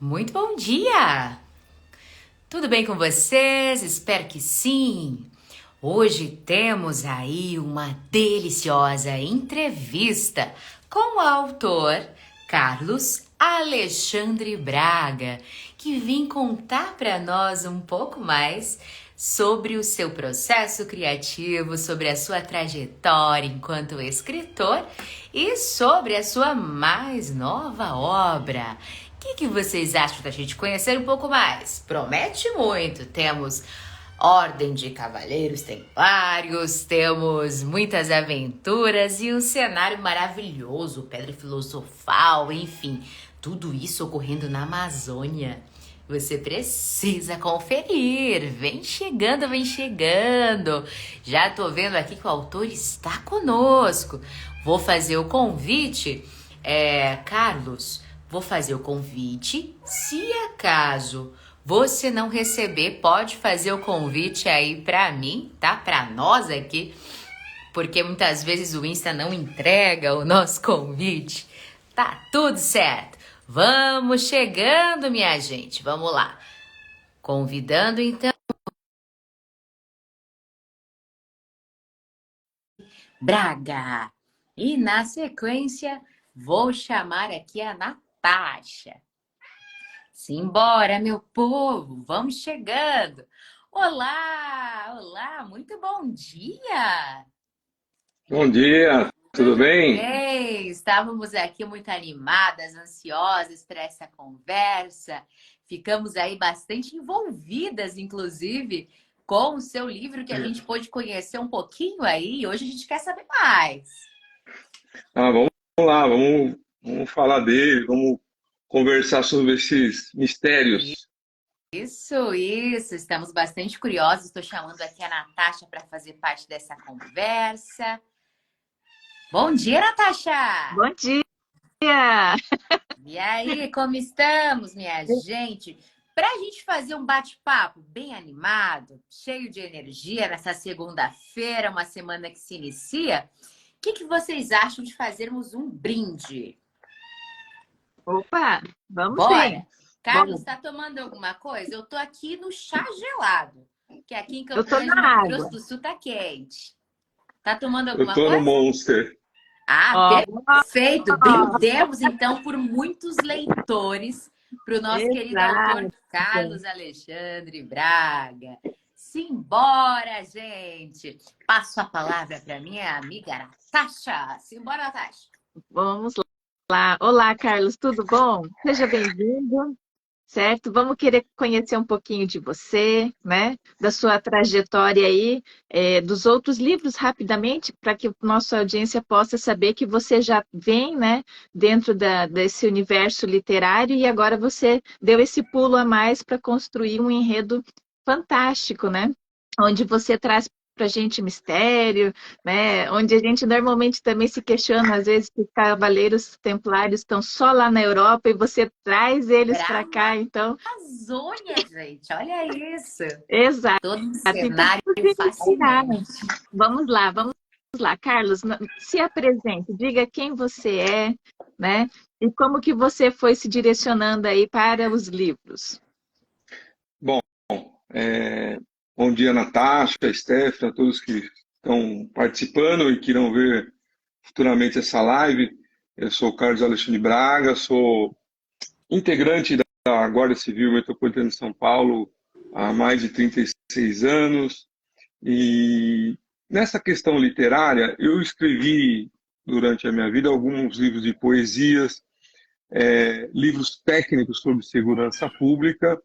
Muito bom dia! Tudo bem com vocês? Espero que sim! Hoje temos aí uma deliciosa entrevista com o autor Carlos Alexandre Braga, que vem contar para nós um pouco mais sobre o seu processo criativo, sobre a sua trajetória enquanto escritor e sobre a sua mais nova obra. O que vocês acham da gente conhecer um pouco mais? Promete muito. Temos Ordem de Cavaleiros Templários, temos muitas aventuras e um cenário maravilhoso, Pedra Filosofal, enfim, tudo isso ocorrendo na Amazônia. Você precisa conferir. Vem chegando, vem chegando. Já tô vendo aqui que o autor está conosco. Vou fazer o convite. Carlos, vou fazer o convite. Se acaso você não receber, pode fazer o convite aí pra mim, tá? Pra nós aqui. Porque muitas vezes o Insta não entrega o nosso convite. Tá tudo certo. Vamos chegando, minha gente. Vamos lá. Convidando, então, Braga. E na sequência, vou chamar aqui a Natasha. Simbora, meu povo. Vamos chegando. Olá, olá. Muito bom dia. Bom dia, tudo bem? Bem, estávamos aqui muito animadas, ansiosas para essa conversa. Ficamos aí bastante envolvidas, inclusive, com o seu livro que a gente pôde conhecer um pouquinho aí. Hoje a gente quer saber mais. Vamos lá, vamos falar dele, vamos conversar sobre esses mistérios. Isso. Estamos bastante curiosos. Estou chamando aqui a Natasha para fazer parte dessa conversa. Bom dia, Natasha! Bom dia! E aí, como estamos, minha gente? Para a gente fazer um bate-papo bem animado, cheio de energia nessa segunda-feira, uma semana que se inicia, o que vocês acham de fazermos um brinde? Opa, vamos Bora! sim. Carlos, Bom, está tomando alguma coisa? Eu tô aqui no chá gelado, que aqui em eu Campo tô Grande, na Mato Grosso água. do Sul, tá quente. Tá tomando Eu alguma tô no coisa? Monster. Ah, Ó, perfeito! Brindemos, então, por muitos leitores para o nosso querido autor exato. Carlos Alexandre Braga. Simbora, gente! Passo a palavra para minha amiga Natasha. Simbora, Natasha! Vamos lá. Olá, Carlos, tudo bom? Seja bem-vindo, certo? Vamos querer conhecer um pouquinho de você, né? Da sua trajetória aí, dos outros livros rapidamente, para que a nossa audiência possa saber que você já vem, né, dentro desse universo literário e agora você deu esse pulo a mais para construir um enredo fantástico, né? Onde você traz para a gente mistério, né? Onde a gente normalmente também se questiona, às vezes, que os cavaleiros templários estão só lá na Europa e você traz eles Pra para cá, então, Amazônia, gente! Olha isso! exato. Todo um Então, cenário vamos iniciar. fascinante. Vamos lá, Carlos, se apresente, diga quem você é, né? E como que você foi se direcionando aí para os livros. Bom, é, bom dia, Natasha, Stephanie, a todos que estão participando e que irão ver futuramente essa live. Eu sou o Carlos Alexandre Braga, sou integrante da Guarda Civil Metropolitana de São Paulo há mais de 36 anos. E nessa questão literária, eu escrevi durante a minha vida alguns livros de poesias, livros técnicos sobre segurança pública,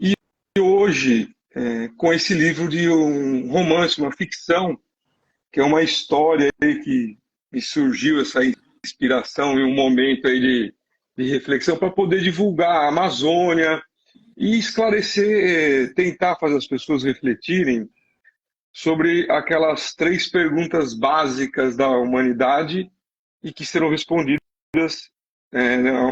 e hoje, com esse livro de um romance, uma ficção, que é uma história aí que me surgiu essa inspiração em um momento aí de reflexão para poder divulgar a Amazônia e esclarecer, tentar fazer as pessoas refletirem sobre aquelas três perguntas básicas da humanidade e que serão respondidas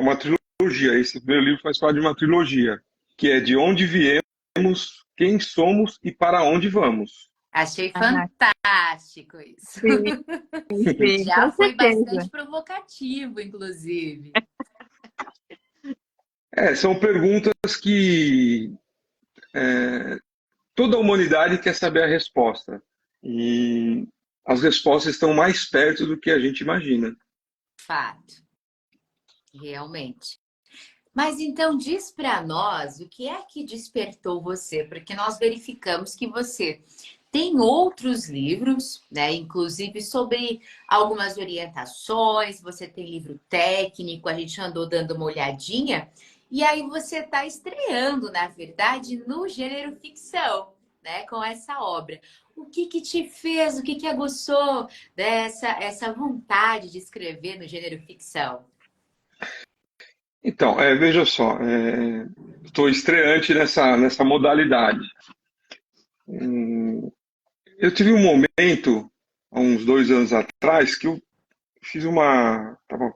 uma trilogia. Esse primeiro livro faz parte de uma trilogia, que é de onde viemos, quem somos e para onde vamos. Achei Ah, fantástico isso. sim, sim, Já com foi bastante certeza. provocativo, inclusive. São perguntas que toda a humanidade quer saber a resposta. E as respostas estão mais perto do que a gente imagina. Fato, realmente. Mas então diz para nós o que é que despertou você, porque nós verificamos que você tem outros livros, né? Inclusive sobre algumas orientações, você tem livro técnico, a gente andou dando uma olhadinha, e aí você está estreando, na verdade, no gênero ficção, né? Com essa obra. O que que te fez, o que que aguçou essa vontade de escrever no gênero ficção? Então, veja só, estou estreante nessa modalidade. Eu tive um momento, há uns 2 anos atrás, que eu estava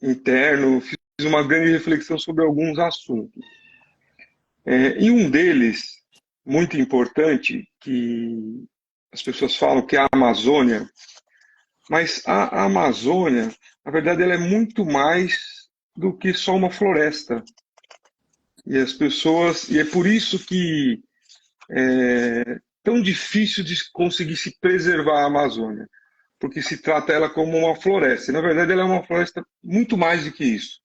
interno, fiz uma grande reflexão sobre alguns assuntos. E um deles, muito importante, que as pessoas falam que é a Amazônia, mas a Amazônia, na verdade, ela é muito mais do que só uma floresta. E é por isso que é tão difícil de conseguir se preservar a Amazônia, porque se trata ela como uma floresta. E, na verdade, ela é uma floresta muito mais do que isso.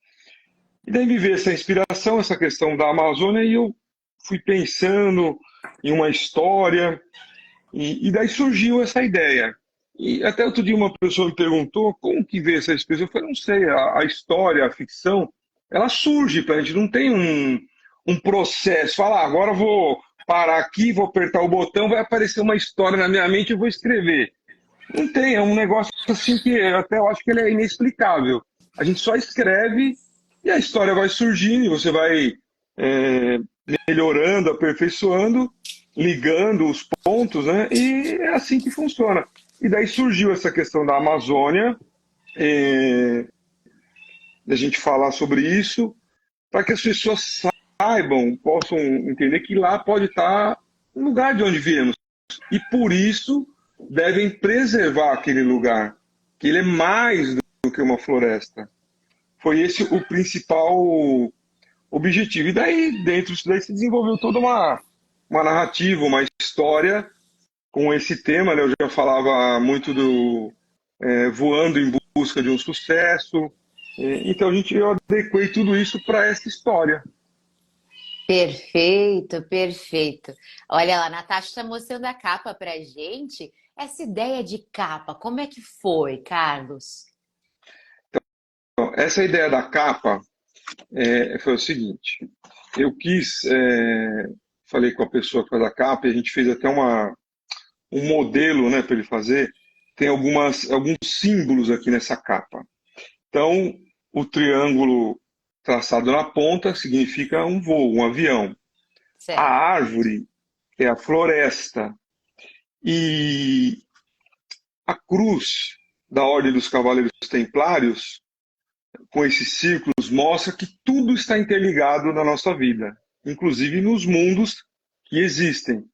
E daí me veio essa inspiração, essa questão da Amazônia, e eu fui pensando em uma história, e daí surgiu essa ideia. E até outro dia uma pessoa me perguntou como que vê essa expressão. Eu falei, não sei, a história, a ficção, ela surge para a gente, não tem um processo. Fala, agora eu vou parar aqui, vou apertar o botão, vai aparecer uma história na minha mente e eu vou escrever. Não tem, é um negócio assim que eu acho que ele é inexplicável. A gente só escreve e a história vai surgindo e você vai é, melhorando, aperfeiçoando, ligando os pontos, né? E é assim que funciona. E daí surgiu essa questão da Amazônia, da gente falar sobre isso, para que as pessoas saibam, possam entender que lá pode estar o lugar de onde viemos. E por isso devem preservar aquele lugar, que ele é mais do que uma floresta. Foi esse o principal objetivo. E daí, dentro disso daí, se desenvolveu toda uma narrativa, uma história com esse tema, né? Eu já falava muito do voando em busca de um sucesso. Então eu adequei tudo isso para essa história. Perfeito, perfeito. Olha lá, a Natasha está mostrando a capa pra gente. Essa ideia de capa, como é que foi, Carlos? Então, essa ideia da capa foi o seguinte: eu falei com a pessoa que faz a capa, e a gente fez até um modelo, né, para ele fazer. Tem alguns símbolos aqui nessa capa. Então, o triângulo traçado na ponta significa um voo, um avião. A Certo. árvore é a floresta. E a cruz da Ordem dos Cavaleiros Templários, com esses círculos, mostra que tudo está interligado na nossa vida, inclusive nos mundos que existem.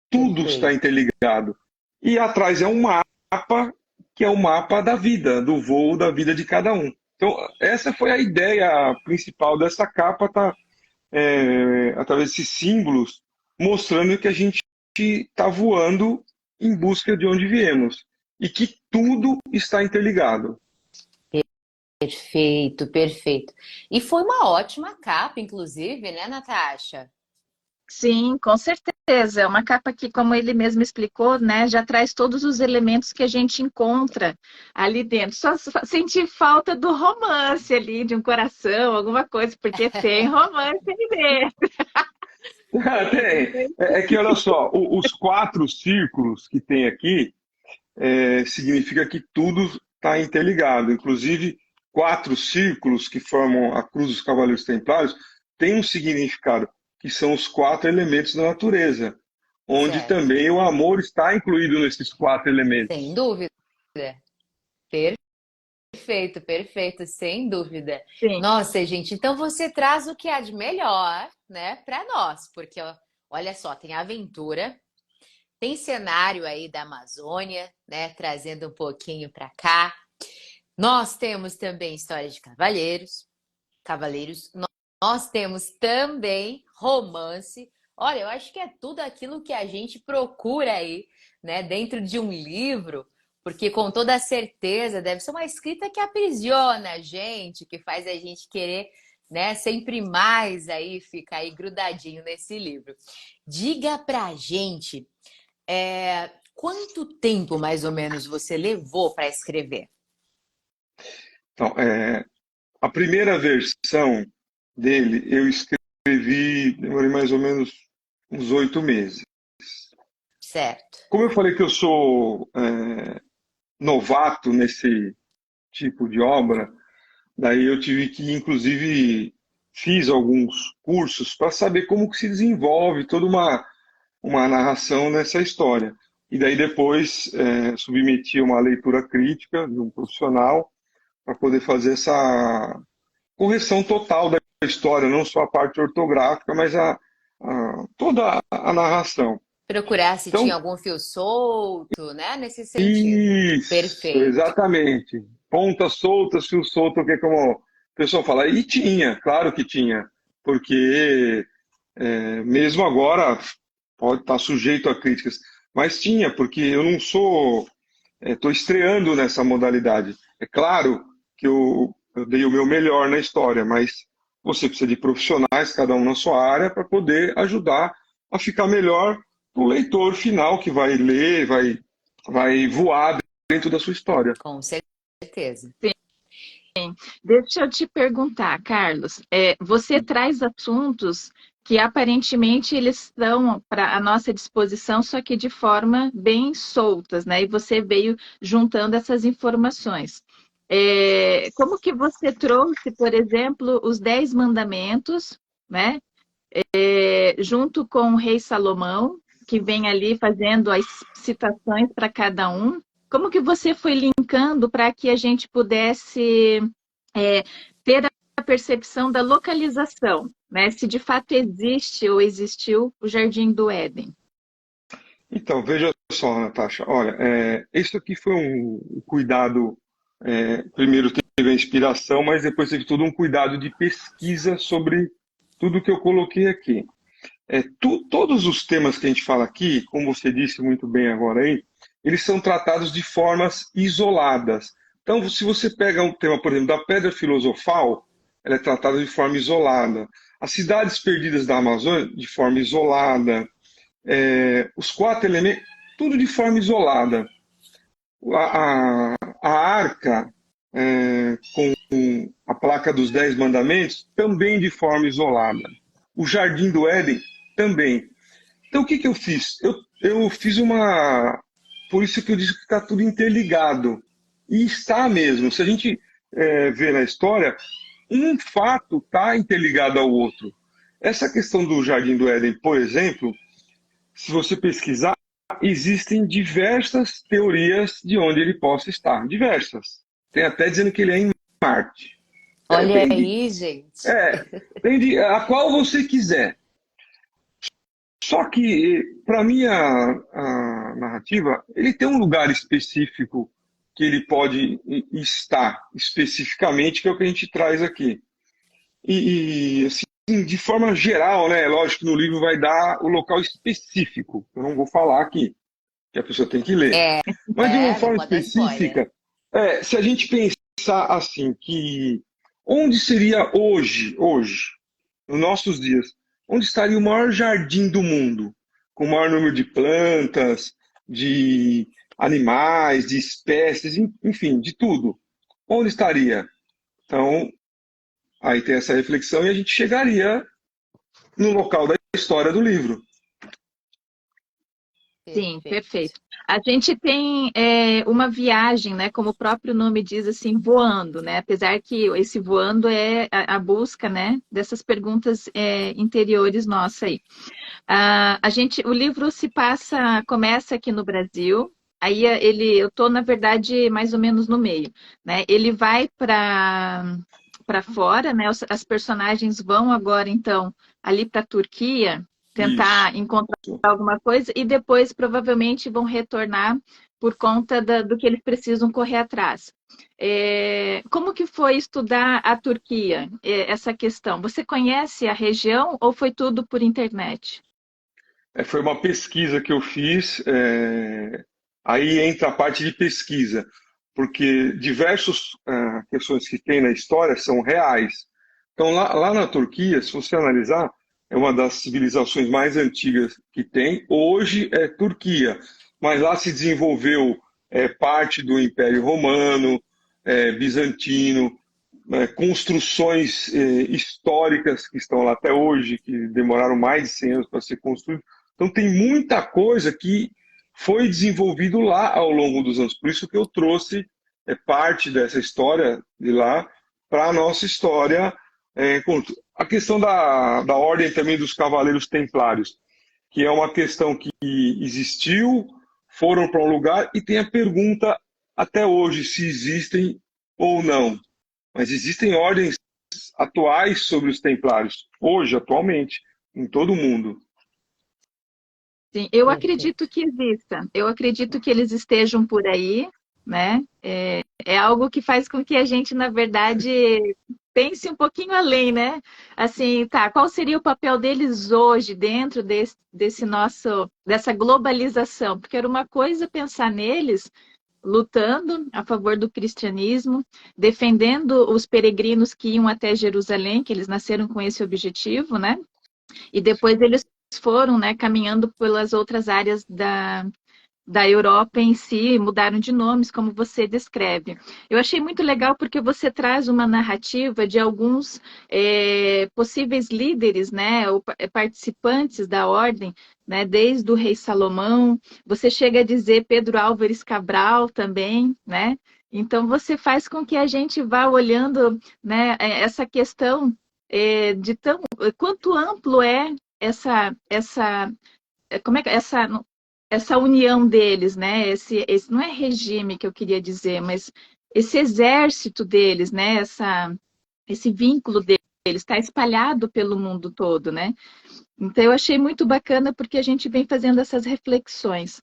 Tudo está Perfeito. interligado. E atrás é um mapa, que é o mapa da vida, do voo da vida de cada um. Então, essa foi a ideia principal dessa capa, tá? Através desses símbolos, mostrando que a gente está voando em busca de onde viemos e que tudo está interligado. Perfeito, perfeito. E foi uma ótima capa, inclusive, né, Natasha? Sim, com certeza. É uma capa que, como ele mesmo explicou, né, já traz todos os elementos que a gente encontra ali dentro. Só senti falta do romance ali, de um coração, alguma coisa, porque tem romance ali dentro. Tem. É que, olha só, os 4 círculos que tem aqui significa que tudo está interligado. Inclusive, 4 círculos que formam a Cruz dos Cavaleiros Templários têm um significado, que são os 4 elementos da natureza, onde Certo. também o amor está incluído nesses 4 elementos. Sem dúvida. Perfeito, perfeito, sem dúvida. Sim. Nossa, gente, então você traz o que há de melhor, né, para nós, porque ó, olha só, tem aventura, tem cenário aí da Amazônia, né, trazendo um pouquinho para cá. Nós temos também história de cavaleiros, nós temos também romance. Olha, eu acho que é tudo aquilo que a gente procura aí, né, dentro de um livro, porque com toda certeza deve ser uma escrita que aprisiona a gente, que faz a gente querer, né, sempre mais aí, ficar aí grudadinho nesse livro. Diga pra gente, quanto tempo mais ou menos você levou para escrever? Então, a primeira versão dele eu escrevi, demorei mais ou menos uns 8 meses. Certo. Como eu falei que eu sou novato nesse tipo de obra, daí eu tive que, inclusive, fiz alguns cursos para saber como que se desenvolve toda uma narração nessa história. E daí depois submeti a uma leitura crítica de um profissional para poder fazer essa correção total da história, não só a parte ortográfica, mas toda a narração. Procurar se tinha Então, algum fio solto, né? Nesse sentido. isso, Perfeito. exatamente. Pontas soltas, fio solto, que é como o pessoal fala. E tinha, claro que tinha, porque mesmo agora pode estar sujeito a críticas, mas tinha, porque eu não sou, estou estreando nessa modalidade. É claro que eu dei o meu melhor na história, mas você precisa de profissionais, cada um na sua área, para poder ajudar a ficar melhor para o leitor final que vai ler, vai voar dentro da sua história. Com certeza. Deixa eu te perguntar, Carlos, você traz assuntos que aparentemente eles estão para a nossa disposição, só que de forma bem soltas, né? E você veio juntando essas informações. Como que você trouxe, por exemplo, os 10 mandamentos, né? Junto com o rei Salomão, que vem ali fazendo as citações para cada um. Como que você foi linkando para que a gente pudesse é, ter a percepção da localização, né? Se de fato existe ou existiu o Jardim do Éden. Então, veja só, Natasha, olha, isso aqui foi um cuidado, primeiro teve a inspiração, mas depois teve todo um cuidado de pesquisa sobre tudo que eu coloquei aqui. Todos os temas que a gente fala aqui, como você disse muito bem agora aí, eles são tratados de formas isoladas. Então, se você pega um tema, por exemplo, da Pedra Filosofal, ela é tratada de forma isolada. As cidades perdidas da Amazônia, de forma isolada. Os 4 elementos, tudo de forma isolada. A arca, com a placa dos 10 mandamentos, também de forma isolada. O Jardim do Éden, também. Então, o que eu fiz? Eu fiz uma. Por isso que eu disse que está tudo interligado. E está mesmo. Se a gente vê na história, um fato está interligado ao outro. Essa questão do Jardim do Éden, por exemplo, se você pesquisar, existem diversas teorias de onde ele possa estar. Diversas. Tem até dizendo que ele é em Marte. Olha aí, gente. Tem a qual você quiser. Só que, para mim, a narrativa, ele tem um lugar específico que ele pode estar especificamente, que é o que a gente traz aqui. E assim, de forma geral, né? Lógico que no livro vai dar o local específico. Eu não vou falar aqui, que a pessoa tem que ler. Mas de uma Não forma pode dar spoiler. específica, se a gente pensar assim, que onde seria hoje, nos nossos dias, onde estaria o maior jardim do mundo, com o maior número de plantas, de animais, de espécies, enfim, de tudo. Onde estaria? Então, aí tem essa reflexão e a gente chegaria no local da história do livro. Sim, perfeito. A gente tem uma viagem, né? Como o próprio nome diz, assim, voando, né? Apesar que esse voando é a busca, né? Dessas perguntas interiores nossa aí. O livro começa aqui no Brasil. Aí eu estou, na verdade, mais ou menos no meio, né? Ele vai para fora, né? As personagens vão agora, então, ali para a Turquia tentar encontrar alguma coisa e depois provavelmente vão retornar por conta do que eles precisam correr atrás. Como que foi estudar a Turquia, essa questão? Você conhece a região ou foi tudo por internet? Foi uma pesquisa que eu fiz, aí entra a parte de pesquisa, porque diversas questões que tem na história são reais. Então, lá na Turquia, se você analisar, é uma das civilizações mais antigas que tem. Hoje é Turquia, mas lá se desenvolveu parte do Império Romano, bizantino, construções históricas que estão lá até hoje, que demoraram mais de 100 anos para ser construídas. Então tem muita coisa que foi desenvolvido lá ao longo dos anos. Por isso que eu trouxe parte dessa história de lá para a nossa história. A questão da ordem também dos Cavaleiros Templários, que é uma questão que existiu, foram para um lugar e tem a pergunta até hoje se existem ou não. Mas existem ordens atuais sobre os Templários, hoje, atualmente, em todo o mundo. Sim, eu acredito que exista. Eu acredito que eles estejam por aí, né? É algo que faz com que a gente, na verdade, pense um pouquinho além, né? Assim, tá, qual seria o papel deles hoje dentro dessa globalização? Porque era uma coisa pensar neles lutando a favor do cristianismo, defendendo os peregrinos que iam até Jerusalém, que eles nasceram com esse objetivo, né? E depois eles foram, né, caminhando pelas outras áreas da Europa em si, mudaram de nomes, como você descreve. Eu achei muito legal porque você traz uma narrativa de alguns possíveis líderes, né, ou participantes da ordem, né, desde o rei Salomão, você chega a dizer Pedro Álvares Cabral também, né? Então você faz com que a gente vá olhando, né, essa questão de quanto amplo é como é que essa união deles, né? Esse não é regime que eu queria dizer, mas esse exército deles, né? Esse vínculo deles está espalhado pelo mundo todo, né? Então eu achei muito bacana porque a gente vem fazendo essas reflexões.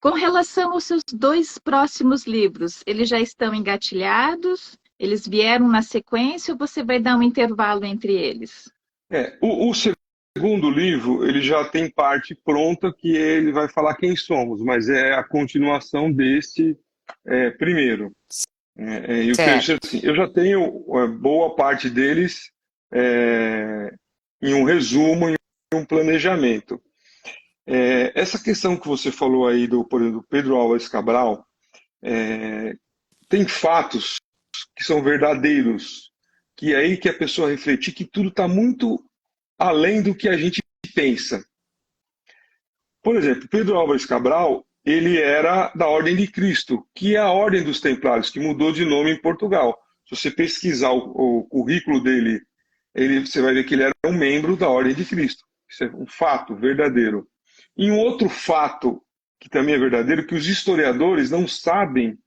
Com relação aos seus dois próximos livros, eles já estão engatilhados? Eles vieram na sequência ou você vai dar um intervalo entre eles? O segundo livro, ele já tem parte pronta que ele vai falar quem somos, mas é a continuação desse primeiro. E o terceiro, Certo. assim, eu já tenho boa parte deles em um resumo, em um planejamento. Essa questão que você falou aí, por exemplo, do Pedro Álvares Cabral, tem fatos que são verdadeiros, que é aí que a pessoa refletir que tudo está muito além do que a gente pensa. Por exemplo, Pedro Álvares Cabral, ele era da Ordem de Cristo, que é a Ordem dos Templários, que mudou de nome em Portugal. Se você pesquisar o currículo dele, você vai ver que ele era um membro da Ordem de Cristo. Isso é um fato verdadeiro. E um outro fato, que também é verdadeiro, que os historiadores não sabem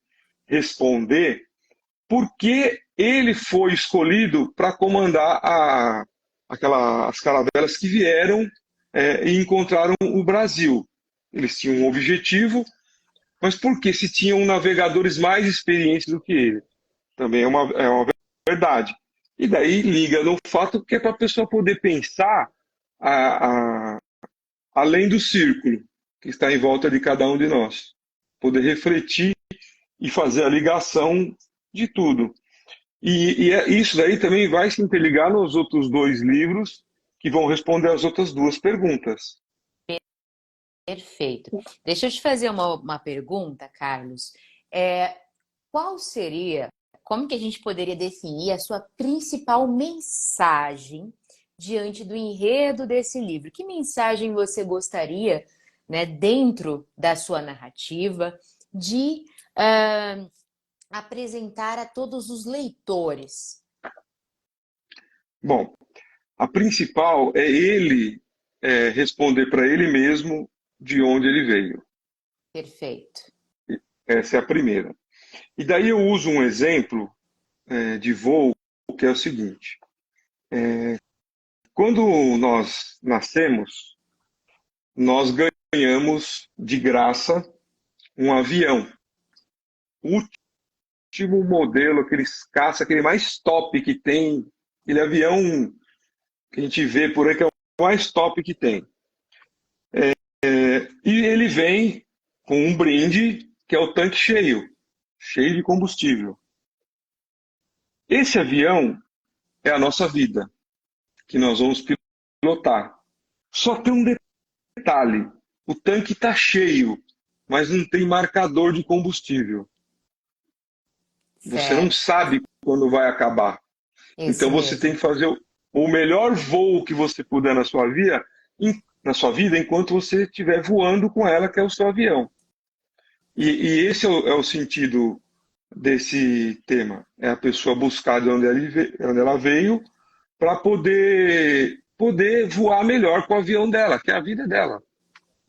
responder por que ele foi escolhido para comandar as caravelas que vieram e encontraram o Brasil. Eles tinham um objetivo, mas por que se tinham navegadores mais experientes do que ele? Também é uma verdade. E daí liga no fato que é para a pessoa poder pensar além do círculo que está em volta de cada um de nós. Poder refletir e fazer a ligação de tudo. E isso daí também vai se interligar nos outros dois livros que vão responder as outras duas perguntas. Perfeito. Deixa eu te fazer uma pergunta, Carlos. É, qual seria, como que a gente poderia definir a sua principal mensagem diante do enredo desse livro? Que mensagem você gostaria, né, dentro da sua narrativa, de apresentar a todos os leitores? Bom, a principal é ele responder para ele mesmo de onde ele veio. Perfeito. Essa é a primeira. E daí eu uso um exemplo de voo, que é o seguinte. Quando nós nascemos, nós ganhamos de graça um avião. O último modelo, aqueles caça, aquele mais top que tem, aquele avião que a gente vê por aí, que é o mais top que tem. E ele vem com um brinde, que é o tanque cheio, cheio de combustível. Esse avião é a nossa vida, que nós vamos pilotar. Só tem um detalhe, o tanque está cheio, mas não tem marcador de combustível. Você não Certo, sabe quando vai acabar. Então isso você tem mesmo. que fazer o melhor voo que você puder na sua vida, enquanto você estiver voando com ela, que é o seu avião. E esse é o sentido desse tema. É a pessoa buscar de onde ela veio para poder voar melhor com o avião dela, que é a vida dela.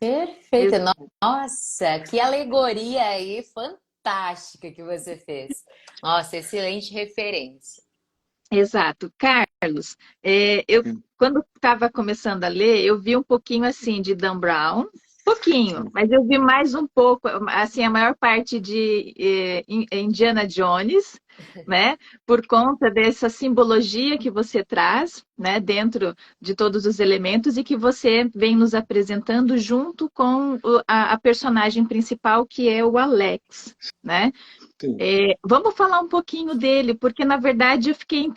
Perfeito. Nossa, que alegoria aí fantástica que você fez. Nossa, excelente referência. Exato. Carlos, eu quando estava começando a ler, eu vi um pouquinho assim de Dan Brown, pouquinho, mas eu vi mais um pouco, assim, a maior parte de Indiana Jones, né? Por conta dessa simbologia que você traz, né? Dentro de todos os elementos e que você vem nos apresentando junto com a personagem principal, que é o Alex, né? Sim. Vamos falar um pouquinho dele, porque na verdade eu fiquei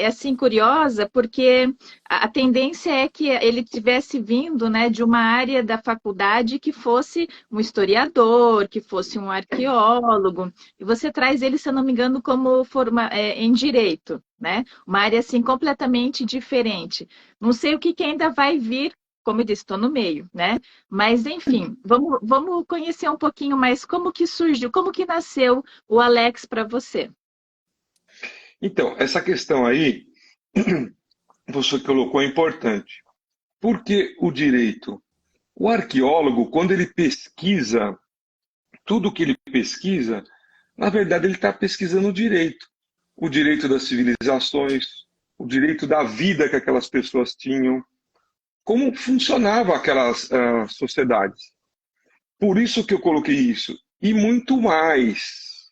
assim curiosa, porque a tendência é que ele tivesse vindo, né, de uma área da faculdade que fosse um historiador, que fosse um arqueólogo, e você traz ele, se eu não me engano, como em direito, né? Uma área assim completamente diferente. Não sei o que que ainda vai vir. Como eu disse, estou no meio, né? Mas, enfim, vamos conhecer um pouquinho mais como que surgiu, como que nasceu o Alex para você. Então, essa questão aí, você colocou é importante. Por que o direito? O arqueólogo, quando ele pesquisa, tudo que ele pesquisa, na verdade ele está pesquisando o direito das civilizações, o direito da vida que aquelas pessoas tinham, como funcionavam aquelas sociedades. Por isso que eu coloquei isso. E muito mais.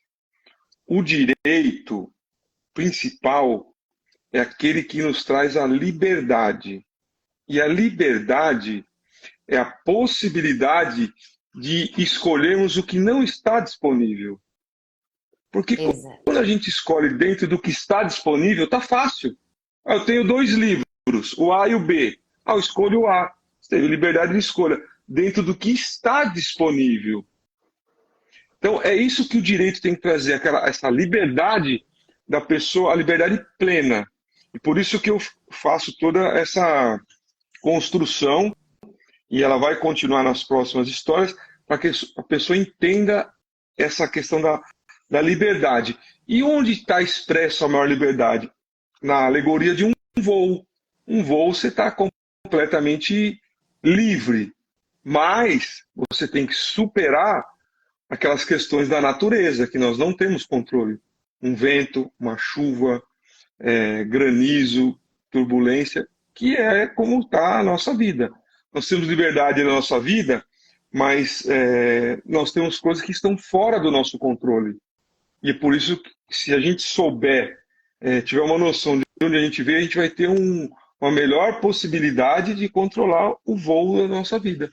O direito principal é aquele que nos traz a liberdade. E a liberdade é a possibilidade de escolhermos o que não está disponível. Porque quando Exato. a gente escolhe dentro do que está disponível, está fácil. Eu tenho 2 livros, o A e o B. Eu escolho o A. Você teve liberdade de escolha dentro do que está disponível. Então, é isso que o direito tem que trazer, essa liberdade da pessoa, a liberdade plena. E por isso que eu faço toda essa construção, e ela vai continuar nas próximas histórias, para que a pessoa entenda essa questão da liberdade. E onde está expresso a maior liberdade? Na alegoria de um voo. Um voo você está completamente livre, mas você tem que superar aquelas questões da natureza que nós não temos controle. Um vento, uma chuva, granizo, turbulência, que é como está a nossa vida. Nós temos liberdade na nossa vida, mas nós temos coisas que estão fora do nosso controle. E é por isso que, se a gente souber, tiver uma noção de onde a gente vê, a gente vai ter uma melhor possibilidade de controlar o voo da nossa vida.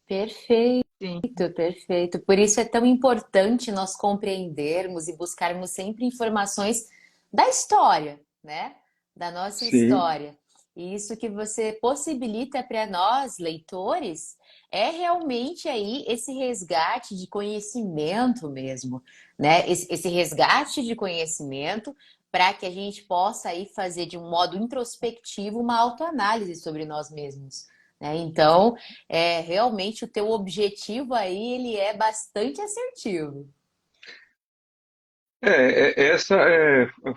Perfeito, Sim, perfeito. Por isso é tão importante nós compreendermos e buscarmos sempre informações da história, né? Da nossa Sim, história. E isso que você possibilita para nós, leitores, é realmente aí esse resgate de conhecimento mesmo, né? Esse resgate de conhecimento para que a gente possa aí fazer de um modo introspectivo uma autoanálise sobre nós mesmos, né? Então, realmente o teu objetivo aí, ele é bastante assertivo. essa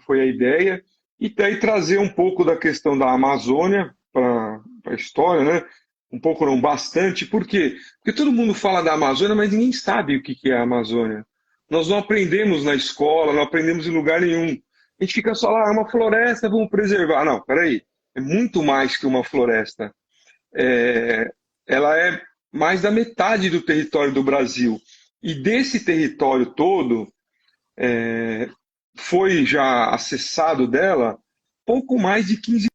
foi a ideia. E daí trazer um pouco da questão da Amazônia para a história, né? Um pouco não, bastante. Por quê? Porque todo mundo fala da Amazônia, mas ninguém sabe o que é a Amazônia. Nós não aprendemos na escola, não aprendemos em lugar nenhum. A gente fica só lá, é uma floresta, vamos preservar. Não, peraí. É muito mais que uma floresta. Ela é mais da metade do território do Brasil. E desse território todo, foi já acessado dela pouco mais de 15%.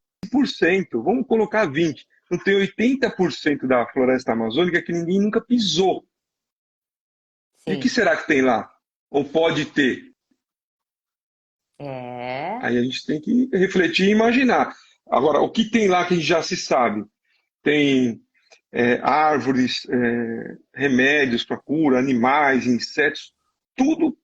Vamos colocar 20%. Então tem 80% da floresta amazônica que ninguém nunca pisou. E o que Sim. será que tem lá? Ou pode ter? É. Aí a gente tem que refletir e imaginar. Agora, o que tem lá que a gente já se sabe? Tem árvores, remédios para cura, animais, insetos, tudo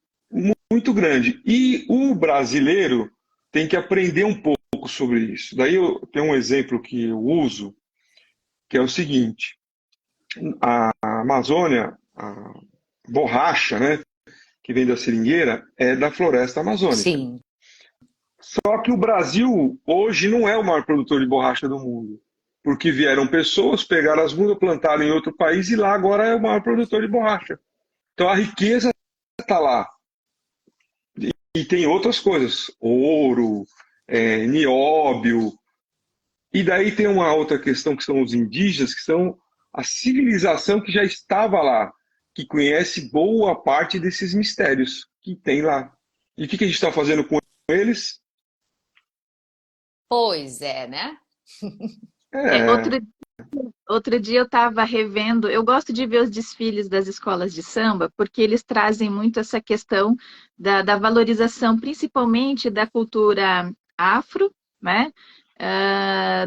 muito grande. E o brasileiro tem que aprender um pouco sobre isso. Daí eu tenho um exemplo que eu uso, que é o seguinte: a Amazônia, a borracha, né, que vem da seringueira, é da floresta amazônica. Sim. Só que o Brasil hoje não é o maior produtor de borracha do mundo, porque vieram pessoas, pegaram as mudas, plantaram em outro país e lá agora é o maior produtor de borracha. Então a riqueza está lá. E tem outras coisas, ouro, nióbio. E daí tem uma outra questão que são os indígenas, que são a civilização que já estava lá, que conhece boa parte desses mistérios que tem lá. E o que a gente está fazendo com eles? Pois é, né? É, É, outro dia eu estava revendo, eu gosto de ver os desfiles das escolas de samba, porque eles trazem muito essa questão da valorização, principalmente da cultura afro, né?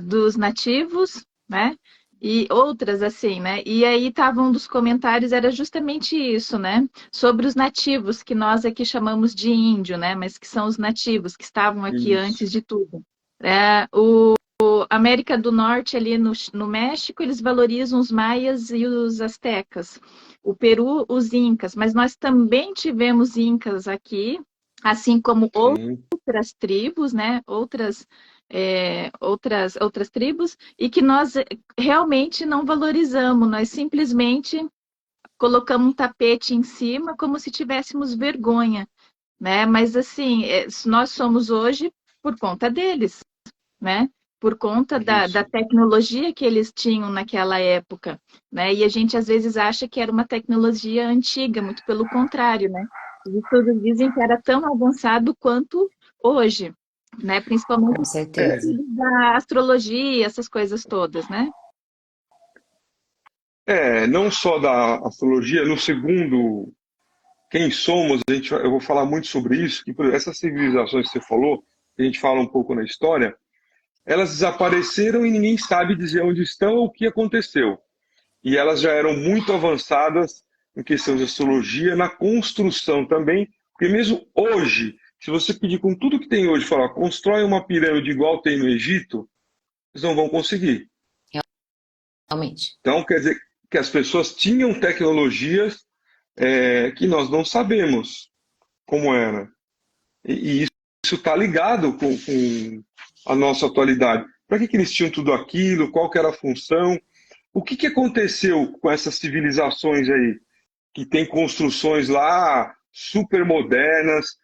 Dos nativos, né? E outras assim, né? E aí tava um dos comentários, era justamente isso, né? Sobre os nativos, que nós aqui chamamos de índio, né? Mas que são os nativos que estavam aqui isso. antes de tudo. América do Norte, ali no México, eles valorizam os maias e os astecas. O Peru, os incas. Mas nós também tivemos incas aqui, assim como Sim, outras tribos, né? Outras tribos, e que nós realmente não valorizamos. Nós simplesmente colocamos um tapete em cima como se tivéssemos vergonha, né? Mas assim, nós somos hoje por conta deles, né? Por conta da isso. tecnologia que eles tinham naquela época, né? E a gente às vezes acha que era uma tecnologia antiga, muito pelo contrário, né? Os estudos dizem que era tão avançado quanto hoje, né? Principalmente Com os certeza. estudos da astrologia, essas coisas todas, né? Não só da astrologia, no segundo, quem somos, eu vou falar muito sobre isso, que por essas civilizações que você falou, que a gente fala um pouco na história, elas desapareceram e ninguém sabe dizer onde estão ou o que aconteceu. E elas já eram muito avançadas em questão de astrologia, na construção também, porque mesmo hoje, se você pedir com tudo que tem hoje, falar, constrói uma pirâmide igual tem no Egito, eles não vão conseguir. Realmente. Então, quer dizer que as pessoas tinham tecnologias que nós não sabemos como era. E isso está ligado com a nossa atualidade. Para que eles tinham tudo aquilo? Qual que era a função? O que aconteceu com essas civilizações aí, que tem construções lá super modernas,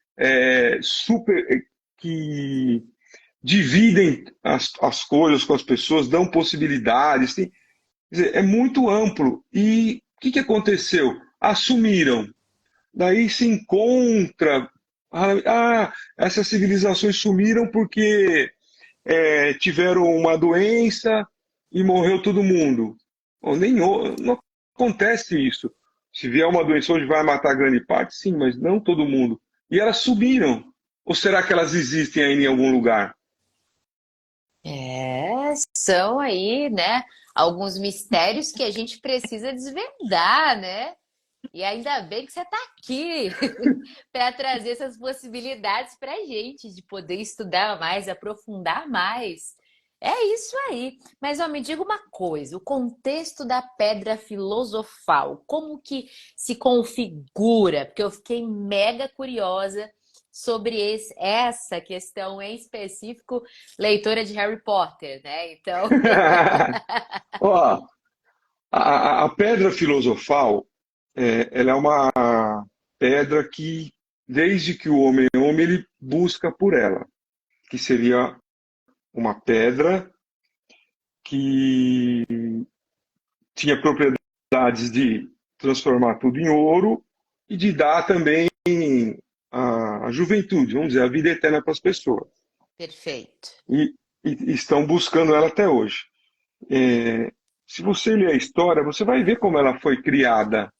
que dividem as coisas com as pessoas, dão possibilidades, quer dizer, é muito amplo. E o que aconteceu? Assumiram. Daí se encontra. Essas civilizações sumiram porque tiveram uma doença e morreu todo mundo. Bom, não acontece isso. Se vier uma doença hoje vai matar grande parte, sim, mas não todo mundo. E elas sumiram. Ou será que elas existem ainda em algum lugar? São aí, né, alguns mistérios que a gente precisa desvendar, né? E ainda bem que você está aqui para trazer essas possibilidades para a gente, de poder estudar mais, aprofundar mais. É isso aí. Mas ó, me diga uma coisa, o contexto da pedra filosofal, como que se configura? Porque eu fiquei mega curiosa sobre essa questão em específico, leitora de Harry Potter, né? Então, Ó, a pedra filosofal, ela é uma pedra que, desde que o homem é homem, ele busca por ela, que seria uma pedra que tinha propriedades de transformar tudo em ouro, e de dar também a juventude, vamos dizer, a vida eterna para as pessoas. Perfeito. E estão buscando ela até hoje. Se você ler a história, você vai ver como ela foi criada.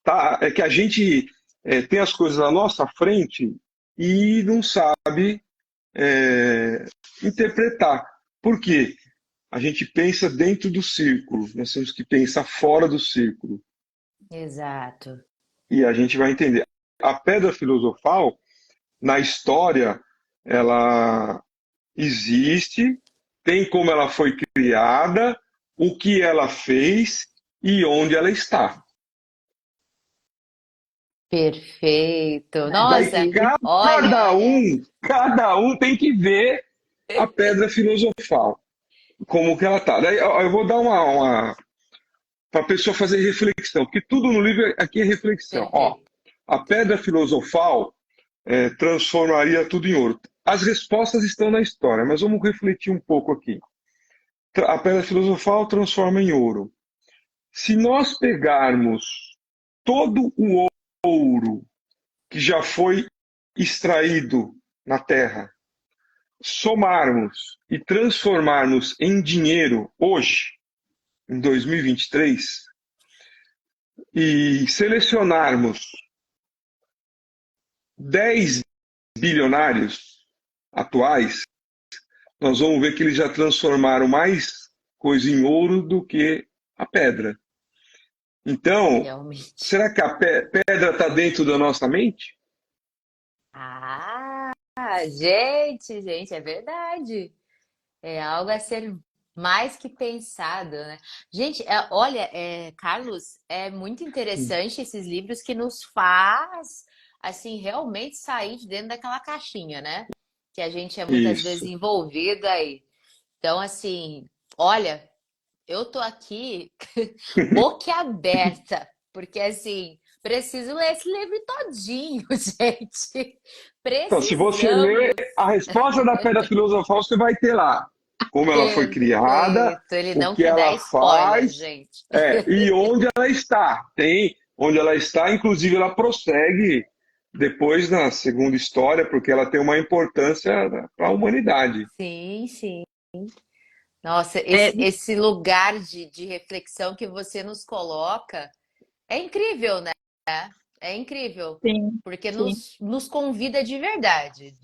Tá? É que a gente tem as coisas à nossa frente e não sabe interpretar. Por quê? A gente pensa dentro do círculo, nós temos que pensar fora do círculo. Exato. E a gente vai entender. A pedra filosofal, na história, ela existe, tem como ela foi criada, o que ela fez e onde ela está. Perfeito. Daí Nossa, olha, cada um tem que ver a pedra filosofal, como que ela está. Daí eu vou dar para a pessoa fazer reflexão, porque tudo no livro aqui é reflexão. Ó, perfeito. a pedra filosofal transformaria tudo em ouro. As respostas estão na história, mas vamos refletir um pouco aqui. A pedra filosofal transforma em ouro. Se nós pegarmos todo o ouro que já foi extraído na Terra, somarmos e transformarmos em dinheiro hoje, em 2023, e selecionarmos 10 bilionários atuais, nós vamos ver que eles já transformaram mais coisa em ouro do que a pedra. Então, Realmente. será que a pedra está dentro da nossa mente? Ah, gente, é verdade. É algo a ser mais que pensado, né? Gente, olha, Carlos, é muito interessante esses livros que nos faz, assim, realmente sair de dentro daquela caixinha, né? Que a gente é muitas vezes Isso. envolvido aí. Então, assim, olha, eu tô aqui boquiaberta, porque assim, preciso ler esse livro todinho, gente. Então, se você ler Precisamos. a resposta da pedra filosofal, você vai ter lá como ela foi criada, Perfeito. Ele o não que quer dar ela spoiler, faz, gente. e onde ela está. Tem onde ela está, inclusive ela prossegue depois na segunda história, porque ela tem uma importância para a humanidade. Sim, sim. Nossa, É, esse lugar de reflexão que você nos coloca é incrível, né? É incrível, sim, porque sim. nos convida de verdade,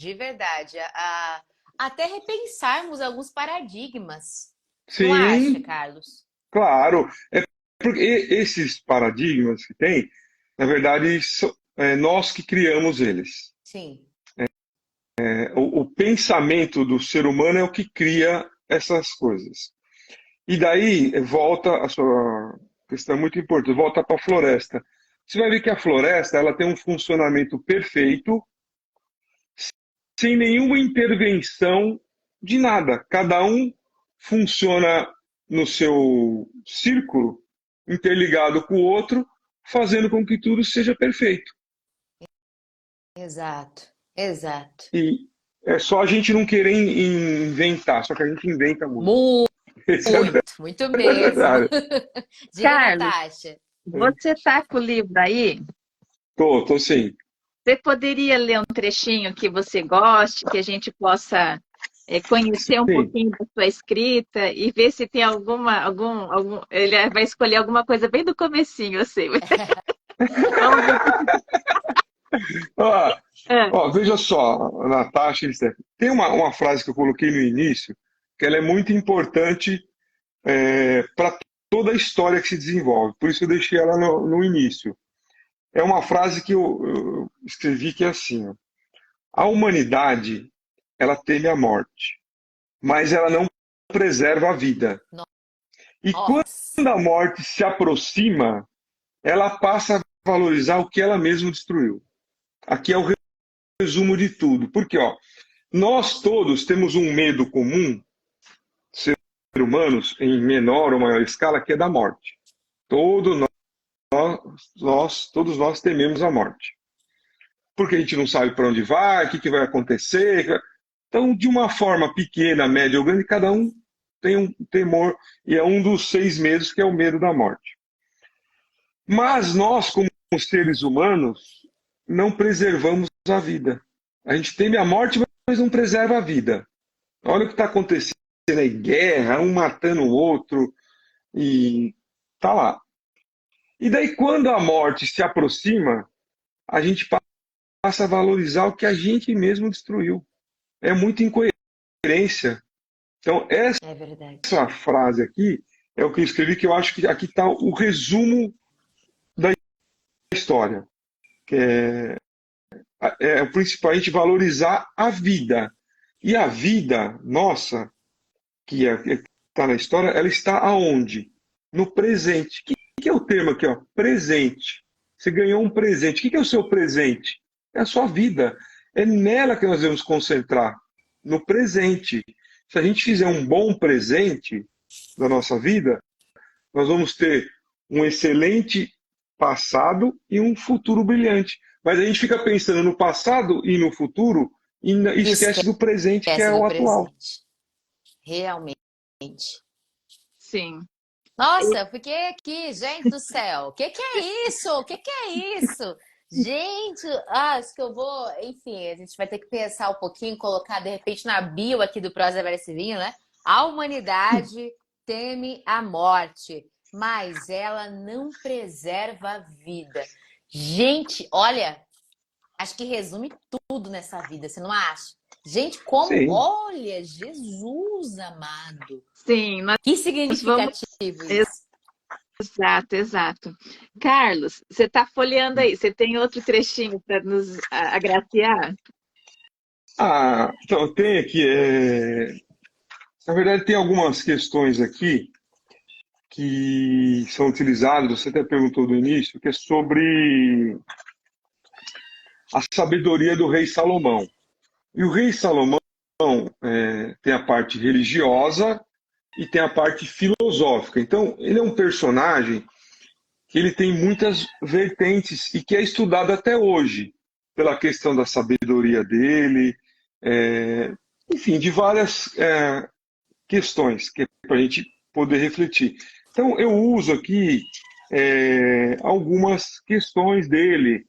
a até repensarmos alguns paradigmas. Não acha, Sim, Carlos? claro. Porque esses paradigmas que tem, na verdade, nós que criamos eles. Sim, O pensamento do ser humano é o que cria essas coisas. E daí volta a sua questão muito importante, volta para a floresta. Você vai ver que a floresta ela tem um funcionamento perfeito, sem nenhuma intervenção de nada. Cada um funciona no seu círculo, interligado com o outro, fazendo com que tudo seja perfeito. exato, exato. E é só a gente não querer inventar, só que a gente inventa muito. Mu- Esse é muito a mesmo. verdade. Diga, Carlos, Natasha. você tá com o livro aí? Tô sim. Você poderia ler um trechinho que você goste, que a gente possa conhecer um Sim. pouquinho da sua escrita e ver se tem algum. Ele vai escolher alguma coisa bem do comecinho, eu sei. Vamos ver. Ó, É, veja só, Natasha, tem uma frase que eu coloquei no início, que ela é muito importante para toda a história que se desenvolve. Por isso eu deixei ela no início. É uma frase que eu escrevi que é assim: ó, a humanidade ela teme a morte, mas ela não preserva a vida. E quando Nossa, a morte se aproxima, ela passa a valorizar o que ela mesma destruiu. Aqui é o resumo de tudo. Porque nós todos temos um medo comum, seres humanos, em menor ou maior escala, que é da morte. Todos nós tememos a morte. Porque a gente não sabe para onde vai, o que vai acontecer. Então, de uma forma pequena, média ou grande, cada um tem um temor, e é um dos 6 medos, que é o medo da morte. Mas nós, como seres humanos, não preservamos a vida. A gente teme a morte, mas não preserva a vida. Olha o que está acontecendo aí, guerra, um matando o outro, e tá lá. E daí, quando a morte se aproxima, a gente passa a valorizar o que a gente mesmo destruiu. É muita incoerência. Então, É verdade. essa frase aqui é o que eu escrevi, que eu acho que aqui está o resumo da história. Que é o principal, a gente valorizar a vida. E a vida nossa, que está na história, ela está aonde? No presente. O que é o termo aqui? Ó? Presente. Você ganhou um presente. O que é o seu presente? É a sua vida. É nela que nós devemos concentrar. No presente. Se a gente fizer um bom presente da nossa vida, nós vamos ter um excelente passado e um futuro brilhante. Mas a gente fica pensando no passado e no futuro e esquece do presente, que é o atual. Presente. Realmente. Sim. Nossa, eu fiquei aqui, gente do céu. O que é isso? O que é isso? Gente, acho que eu vou. Enfim, a gente vai ter que pensar um pouquinho, colocar de repente na bio aqui do Prosa Verso Vinho, né? A humanidade teme a morte, mas ela não preserva a vida. Gente, olha, acho que resume tudo nessa vida, você não acha? Gente, como, Sim. olha, Jesus amado. Sim, nós Que significativo isso. Exato, exato. Carlos, você está folheando aí, você tem outro trechinho para nos agraciar? Então, tem aqui. Na verdade, tem algumas questões aqui que são utilizadas, você até perguntou do início, que é sobre a sabedoria do rei Salomão. E o rei Salomão tem a parte religiosa e tem a parte filosófica. Então, ele é um personagem que ele tem muitas vertentes e que é estudado até hoje pela questão da sabedoria dele, enfim, de várias questões que é para a gente poder refletir. Então, eu uso aqui algumas questões dele.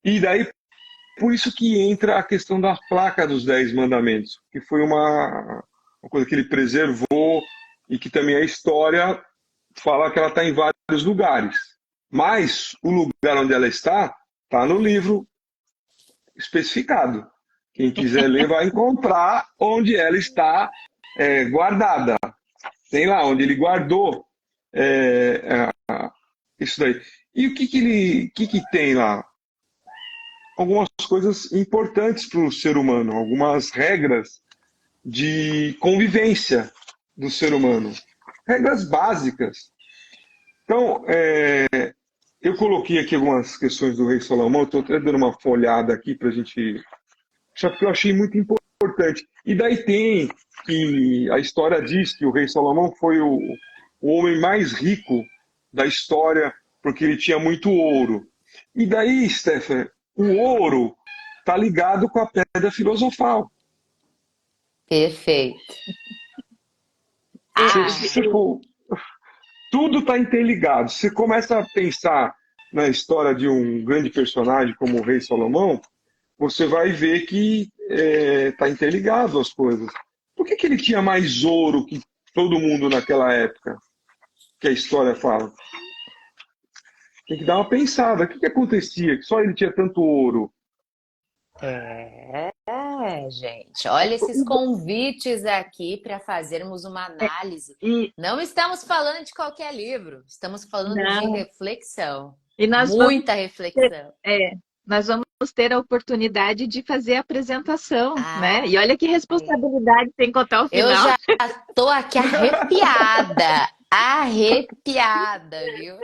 E daí, por isso que entra a questão da placa dos 10 mandamentos, que foi uma coisa que ele preservou e que também a história fala que ela está em vários lugares. Mas o lugar onde ela está no livro especificado. Quem quiser ler vai encontrar onde ela está guardada. Tem lá onde ele guardou isso daí. E o que tem lá? Algumas coisas importantes para o ser humano, algumas regras de convivência do ser humano. Regras básicas. Então, eu coloquei aqui algumas questões do rei Salomão, estou até dando uma folhada aqui para a gente... Só que eu achei muito importante. E daí tem que a história diz que o rei Salomão foi o homem mais rico da história, porque ele tinha muito ouro. E daí, Stefan, o ouro está ligado com a pedra filosofal. Perfeito. Tudo está interligado. Você começa a pensar na história de um grande personagem como o rei Salomão, você vai ver que está interligado as coisas. Por que ele tinha mais ouro que todo mundo naquela época? Que a história fala. Tem que dar uma pensada. O que acontecia? Que só ele tinha tanto ouro? Gente. Olha esses convites aqui para fazermos uma análise. Não estamos falando de qualquer livro, estamos falando de reflexão. E muita reflexão. Nós vamos ter a oportunidade de fazer a apresentação, né? E olha que responsabilidade tem que contar o final. Eu já estou aqui arrepiada. Arrepiada, viu?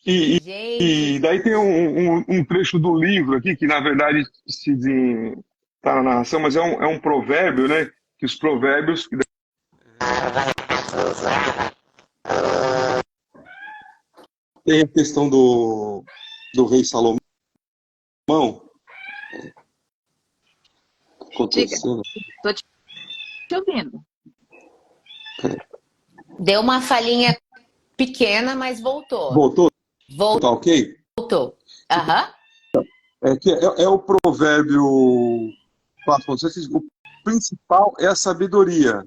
E daí tem um trecho do livro aqui, que na verdade está na narração, mas é um provérbio, né? Que os provérbios... Tem a questão do rei Salomão. Acontecendo. Estou te ouvindo. Deu uma falhinha pequena, mas voltou. Voltou? Tá ok? Voltou. Aham. É o provérbio 4,6, o principal é a sabedoria.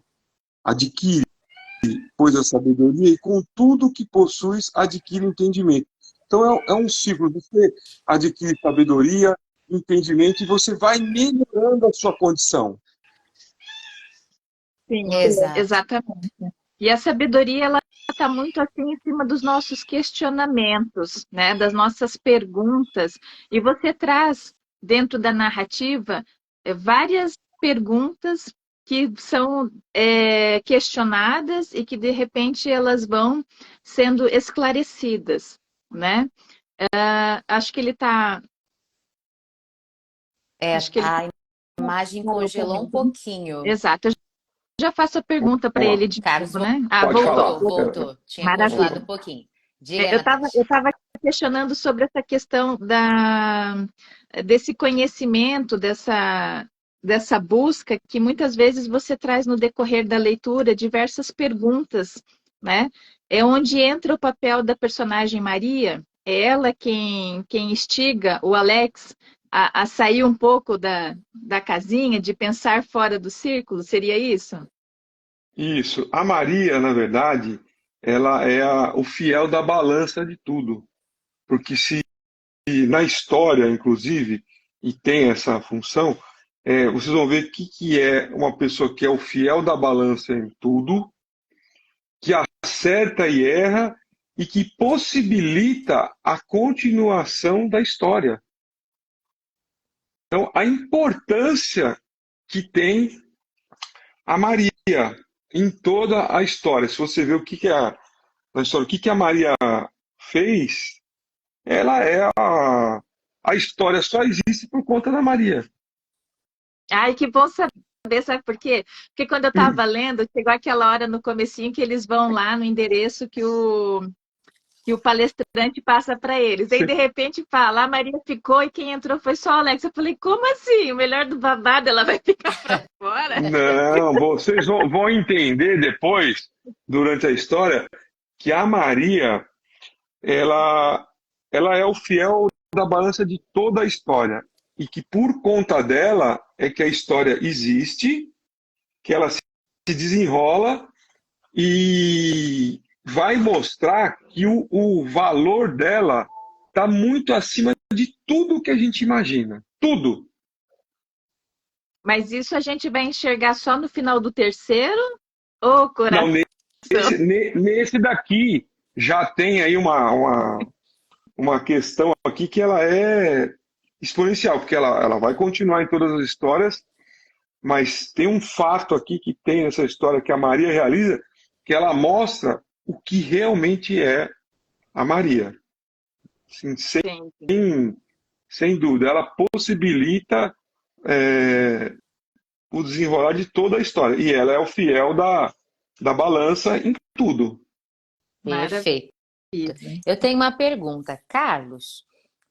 Adquire, pois, a sabedoria, e com tudo que possuis, adquire entendimento. Então é um ciclo. Você adquire sabedoria, entendimento, e você vai melhorando a sua condição. Sim, Exato. exatamente. E a sabedoria, ela está muito assim em cima dos nossos questionamentos, né? Das nossas perguntas. E você traz, dentro da narrativa, várias perguntas que são questionadas e que, de repente, elas vão sendo esclarecidas, né? Acho que ele está... Acho que ele A imagem congelou um pouquinho. Exato. Eu já faço a pergunta para Vamos lá. ele de Carlos, novo, né? Pode falar. voltou. Tinha congelado Maravilha. um pouquinho. Diga, Eu estava Natasha. questionando sobre essa questão desse conhecimento, dessa busca, que muitas vezes você traz no decorrer da leitura diversas perguntas, né? É onde entra o papel da personagem Maria, é ela quem instiga o Alex a sair um pouco da casinha, de pensar fora do círculo, seria isso? Isso. A Maria, na verdade, ela é o fiel da balança de tudo. Porque se na história, inclusive, e tem essa função, vocês vão ver que é uma pessoa que é o fiel da balança em tudo, que acerta e erra e que possibilita a continuação da história. Então, a importância que tem a Maria em toda a história. Se você vê na história, o que a Maria fez, ela é a história só existe por conta da Maria. Ai, que bom saber, sabe por quê? Porque quando eu estava lendo, chegou aquela hora no comecinho que eles vão lá no endereço que o palestrante passa para eles. Aí, de repente, fala, a Maria ficou e quem entrou foi só a Alex. Eu falei, como assim? O melhor do babado, ela vai ficar para fora? Não, vocês vão entender depois, durante a história, que a Maria, ela é o fiel da balança de toda a história. E que por conta dela é que a história existe, que ela se desenrola e vai mostrar que o valor dela está muito acima de tudo que a gente imagina. Tudo. Mas isso a gente vai enxergar só no final do terceiro? Ô, Não, coração! nesse daqui já tem aí uma questão aqui que ela é exponencial, porque ela vai continuar em todas as histórias, mas tem um fato aqui que tem nessa história que a Maria realiza, que ela mostra o que realmente é a Maria. Assim, sem dúvida, ela possibilita o desenrolar de toda a história. E ela é o fiel da balança em tudo. Perfeito. Eu tenho uma pergunta, Carlos.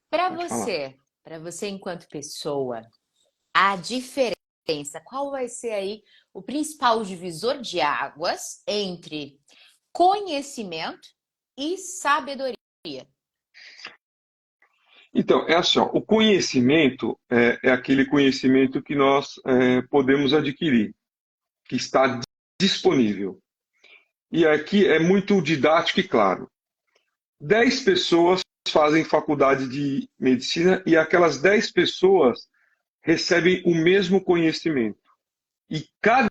Para Pode falar. você enquanto pessoa, a diferença, qual vai ser aí o principal divisor de águas entre conhecimento e sabedoria? Então, é assim, ó, o conhecimento é aquele conhecimento que nós podemos adquirir, que está disponível. E aqui é muito didático e claro. 10 pessoas fazem faculdade de medicina e aquelas 10 pessoas recebem o mesmo conhecimento. E cada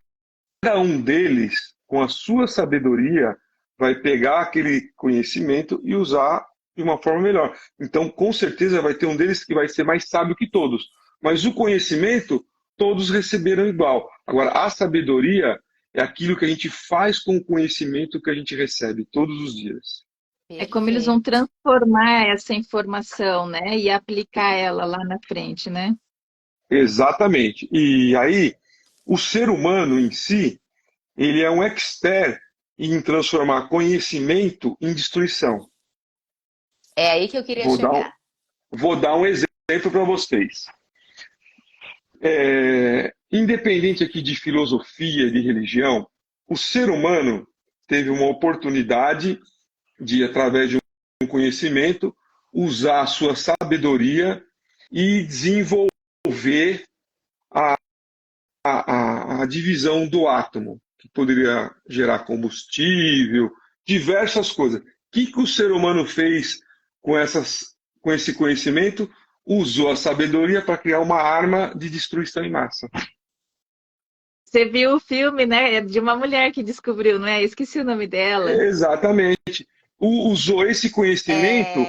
um deles, com a sua sabedoria, vai pegar aquele conhecimento e usar de uma forma melhor. Então, com certeza, vai ter um deles que vai ser mais sábio que todos. Mas o conhecimento, todos receberam igual. Agora, a sabedoria é aquilo que a gente faz com o conhecimento que a gente recebe todos os dias. É como eles vão transformar essa informação, né? E aplicar ela lá na frente, né? Exatamente. E aí, o ser humano em si, ele é um expert em transformar conhecimento em destruição. É aí que eu queria chegar. Vou dar um exemplo para vocês. Independente aqui de filosofia, de religião, o ser humano teve uma oportunidade de, através de um conhecimento, usar a sua sabedoria e desenvolver a divisão do átomo, que poderia gerar combustível, diversas coisas. O que o ser humano fez com esse conhecimento? Usou a sabedoria para criar uma arma de destruição em massa. Você viu o filme, né? É de uma mulher que descobriu, não é? Eu esqueci o nome dela. Exatamente. Usou esse conhecimento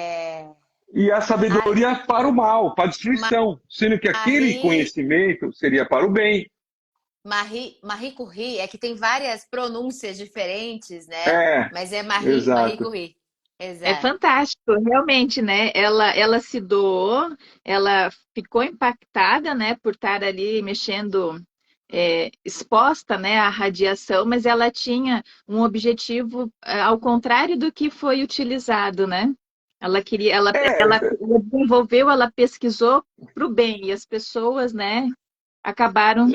e a sabedoria para o mal, para a destruição, sendo que aquele conhecimento seria para o bem. Marie Curie, é que tem várias pronúncias diferentes, né? Mas é Marie Curie. Exato. É fantástico, realmente, né? Ela se doou, ela ficou impactada, né, por estar ali mexendo, exposta, né, à radiação, mas ela tinha um objetivo ao contrário do que foi utilizado, né? Ela queria, ela desenvolveu, ela pesquisou para o bem, e as pessoas, né, acabaram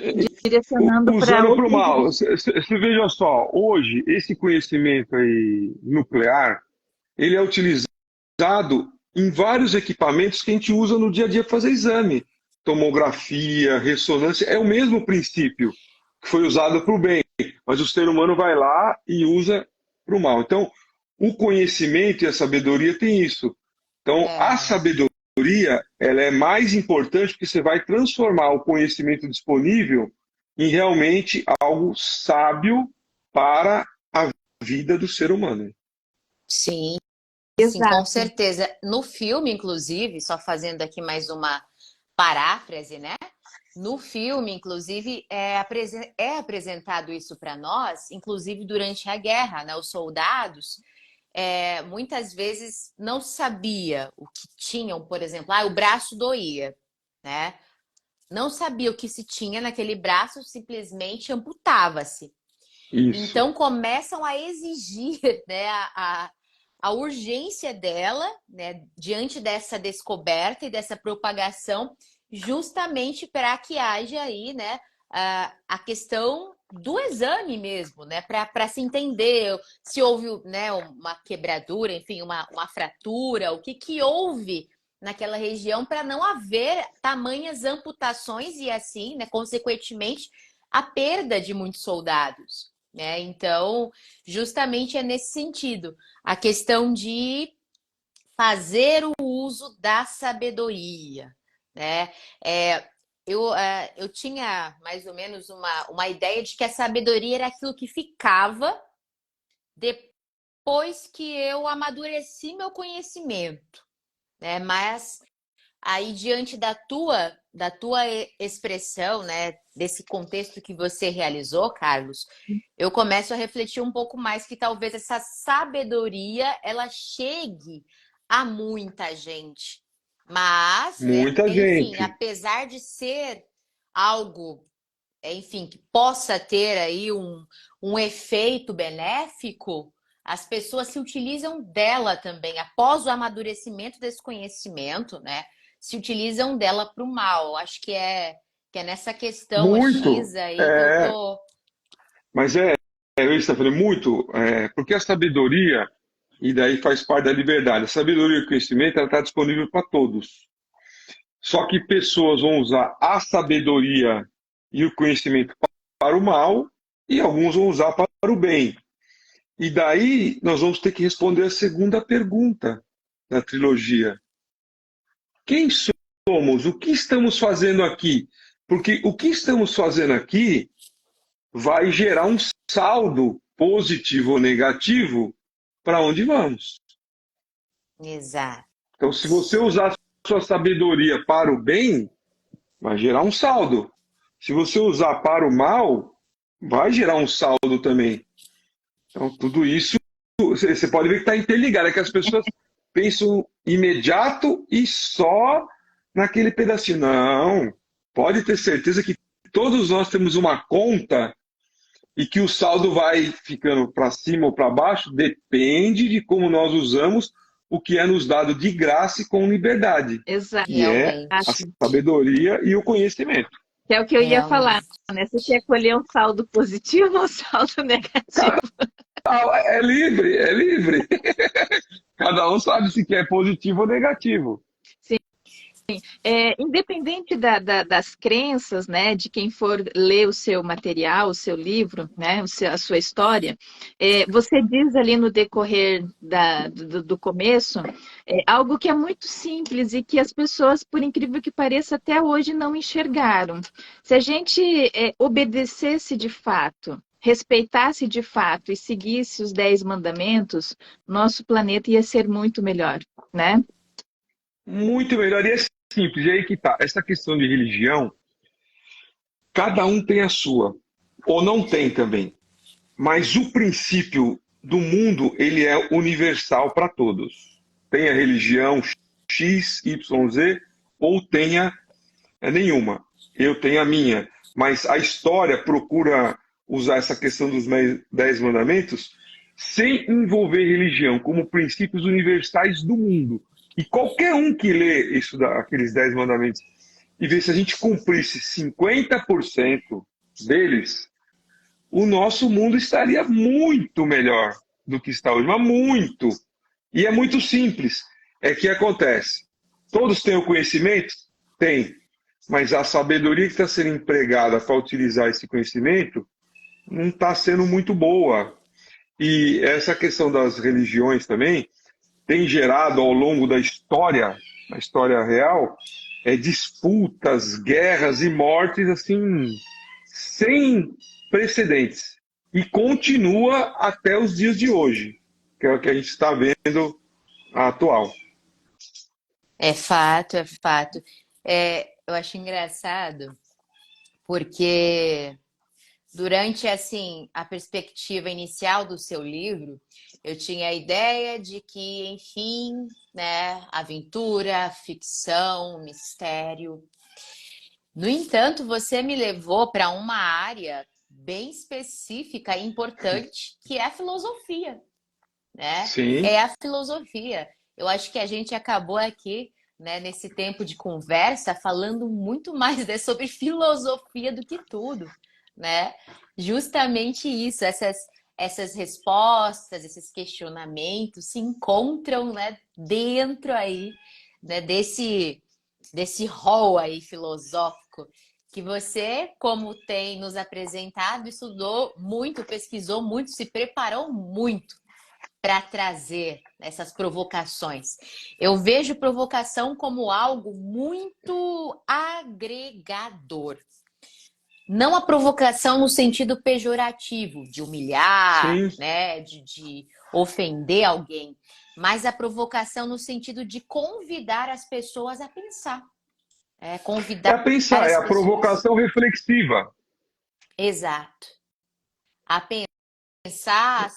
direcionando para o mal. Você veja só, hoje, esse conhecimento aí nuclear, ele é utilizado em vários equipamentos que a gente usa no dia a dia para fazer exame. Tomografia, ressonância, é o mesmo princípio que foi usado para o bem, mas o ser humano vai lá e usa para o mal. Então, o conhecimento e a sabedoria tem isso. Então, a sabedoria, ela é mais importante porque você vai transformar o conhecimento disponível em realmente algo sábio para a vida do ser humano. Sim, sim, Exato. com certeza. No filme, inclusive, só fazendo aqui mais uma paráfrase, né? No filme, inclusive, é apresentado isso para nós, inclusive durante a guerra, né? Os soldados muitas vezes não sabia o que tinham, por exemplo, o braço doía, né? Não sabia o que se tinha naquele braço, simplesmente amputava-se. Então começam a exigir, né, a urgência dela, né, diante dessa descoberta e dessa propagação, justamente para que haja aí, né, a questão do exame mesmo, né, para se entender se houve, né, uma quebradura, enfim, uma fratura, o que houve naquela região para não haver tamanhas amputações e assim, né, consequentemente, a perda de muitos soldados. Né? Então, justamente é nesse sentido, a questão de fazer o uso da sabedoria. Né? Eu tinha mais ou menos uma ideia de que a sabedoria era aquilo que ficava depois que eu amadureci meu conhecimento. Né? Mas aí, diante da tua expressão, né, desse contexto que você realizou, Carlos, eu começo a refletir um pouco mais que talvez essa sabedoria, ela chegue a muita gente. Mas, enfim, apesar de ser algo, enfim, que possa ter aí um efeito benéfico, as pessoas se utilizam dela também, após o amadurecimento desse conhecimento, né? Se utilizam dela para o mal. Acho que é nessa questão X aí que eu tô. Mas Stephanie, muito, porque a sabedoria, e daí faz parte da liberdade, a sabedoria e o conhecimento está disponível para todos. Só que pessoas vão usar a sabedoria e o conhecimento para o mal, e alguns vão usar para o bem. E daí nós vamos ter que responder a segunda pergunta da trilogia. Quem somos? O que estamos fazendo aqui? Porque o que estamos fazendo aqui vai gerar um saldo positivo ou negativo para onde vamos. Exato. Então, se você usar a sua sabedoria para o bem, vai gerar um saldo. Se você usar para o mal, vai gerar um saldo também. Então, tudo isso, você pode ver que está interligado, é que as pessoas pensam imediato e só naquele pedacinho. Não, pode ter certeza que todos nós temos uma conta e que o saldo vai ficando para cima ou para baixo, depende de como nós usamos o que é nos dado de graça e com liberdade. Exato. Que é a sabedoria e o conhecimento. Que é o que eu ia falar, né? Você quer colher um saldo positivo ou um saldo negativo? É livre, é livre. Cada um sabe se quer positivo ou negativo. Independente das crenças, né, de quem for ler o seu material, o seu livro, né, a sua história, você diz ali no decorrer do começo, algo que é muito simples e que as pessoas, por incrível que pareça, até hoje não enxergaram. Se a gente obedecesse de fato, respeitasse de fato e seguisse os 10 mandamentos, nosso planeta ia ser muito melhor, né? Muito melhor. E é simples, e aí que tá. Essa questão de religião, cada um tem a sua, ou não tem também. Mas o princípio do mundo, ele é universal para todos. Tenha religião X, Y, Z, ou tenha nenhuma. Eu tenho a minha. Mas a história procura usar essa questão dos 10 mandamentos sem envolver religião como princípios universais do mundo. E qualquer um que lê aqueles 10 mandamentos e vê se a gente cumprisse 50% deles, o nosso mundo estaria muito melhor do que está hoje, mas muito. E é muito simples. É que acontece. Todos têm o conhecimento? Tem. Mas a sabedoria que está sendo empregada para utilizar esse conhecimento não está sendo muito boa. E essa questão das religiões também tem gerado ao longo da história, na história real, disputas, guerras e mortes assim sem precedentes. E continua até os dias de hoje, que é o que a gente está vendo atual. É fato, é fato. Eu acho engraçado porque durante assim a perspectiva inicial do seu livro, eu tinha a ideia de que, enfim, né, aventura, ficção, mistério. No entanto, você me levou para uma área bem específica e importante, que é a filosofia, né? Sim. É a filosofia. Eu acho que a gente acabou aqui, né, nesse tempo de conversa, falando muito mais sobre filosofia do que tudo, né? Justamente isso, essas respostas, esses questionamentos se encontram, né, dentro aí, né, desse rol aí filosófico que você, como tem nos apresentado, estudou muito, pesquisou muito, se preparou muito para trazer essas provocações. Eu vejo provocação como algo muito agregador. Não a provocação no sentido pejorativo, de humilhar, Sim. né, de ofender alguém, mas a provocação no sentido de convidar as pessoas a pensar. Convidar É pensar, é as a pessoas. provocação reflexiva. Exato. A pensar, a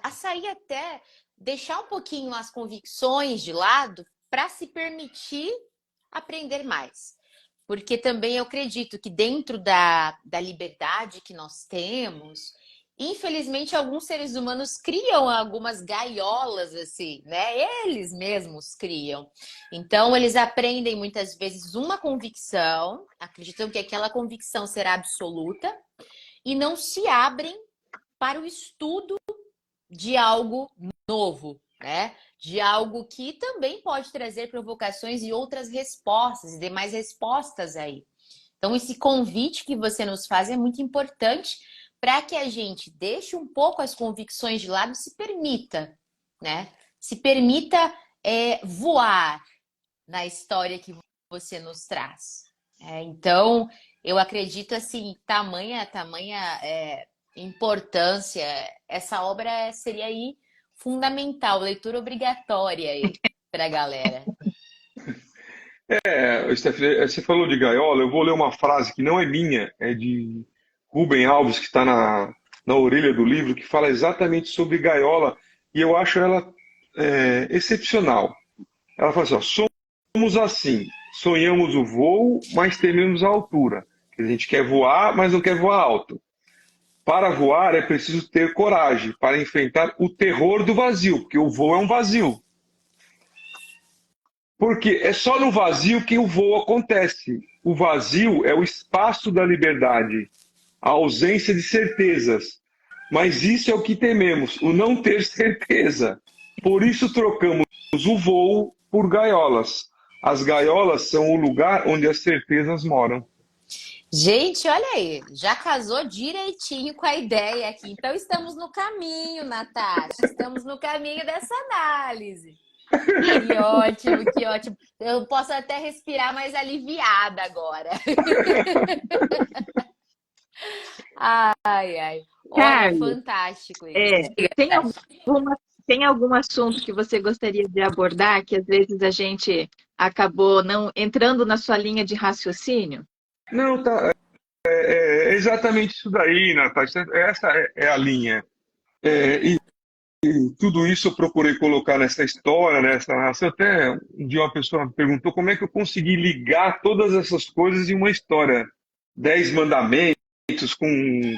sair até, deixar um pouquinho as convicções de lado para se permitir aprender mais. Porque também eu acredito que dentro da liberdade que nós temos, infelizmente alguns seres humanos criam algumas gaiolas assim, né? Eles mesmos criam. Então eles aprendem muitas vezes uma convicção, acreditam que aquela convicção será absoluta e não se abrem para o estudo de algo novo, né? De algo que também pode trazer provocações e outras respostas, e demais respostas aí. Então, esse convite que você nos faz é muito importante para que a gente deixe um pouco as convicções de lado e se permita, né? Se permita voar na história que você nos traz. Então, eu acredito assim, tamanha importância, essa obra seria aí fundamental, leitura obrigatória aí para a galera. Stephanie, você falou de gaiola, eu vou ler uma frase que não é minha, é de Rubem Alves, que está na orelha do livro, que fala exatamente sobre gaiola, e eu acho ela excepcional. Ela fala assim, ó, somos assim, sonhamos o voo, mas tememos a altura. A gente quer voar, mas não quer voar alto. Para voar é preciso ter coragem para enfrentar o terror do vazio, porque o voo é um vazio. Porque é só no vazio que o voo acontece. O vazio é o espaço da liberdade, a ausência de certezas. Mas isso é o que tememos, o não ter certeza. Por isso trocamos o voo por gaiolas. As gaiolas são o lugar onde as certezas moram. Gente, olha aí, já casou direitinho com a ideia aqui. Então estamos no caminho, Natasha. Estamos no caminho dessa análise. Que ótimo, que ótimo. Eu posso até respirar mais aliviada agora. Ai, ai. Olha, Carlos, fantástico isso. é, tem alguma, tem algum assunto que você gostaria de abordar que às vezes a gente acabou não entrando na sua linha de raciocínio? Não, tá, é exatamente isso daí, Natasha. Essa é a linha. E tudo isso eu procurei colocar nessa história, nessa narração. Até um dia uma pessoa me perguntou como é que eu consegui ligar todas essas coisas em uma história. 10 mandamentos com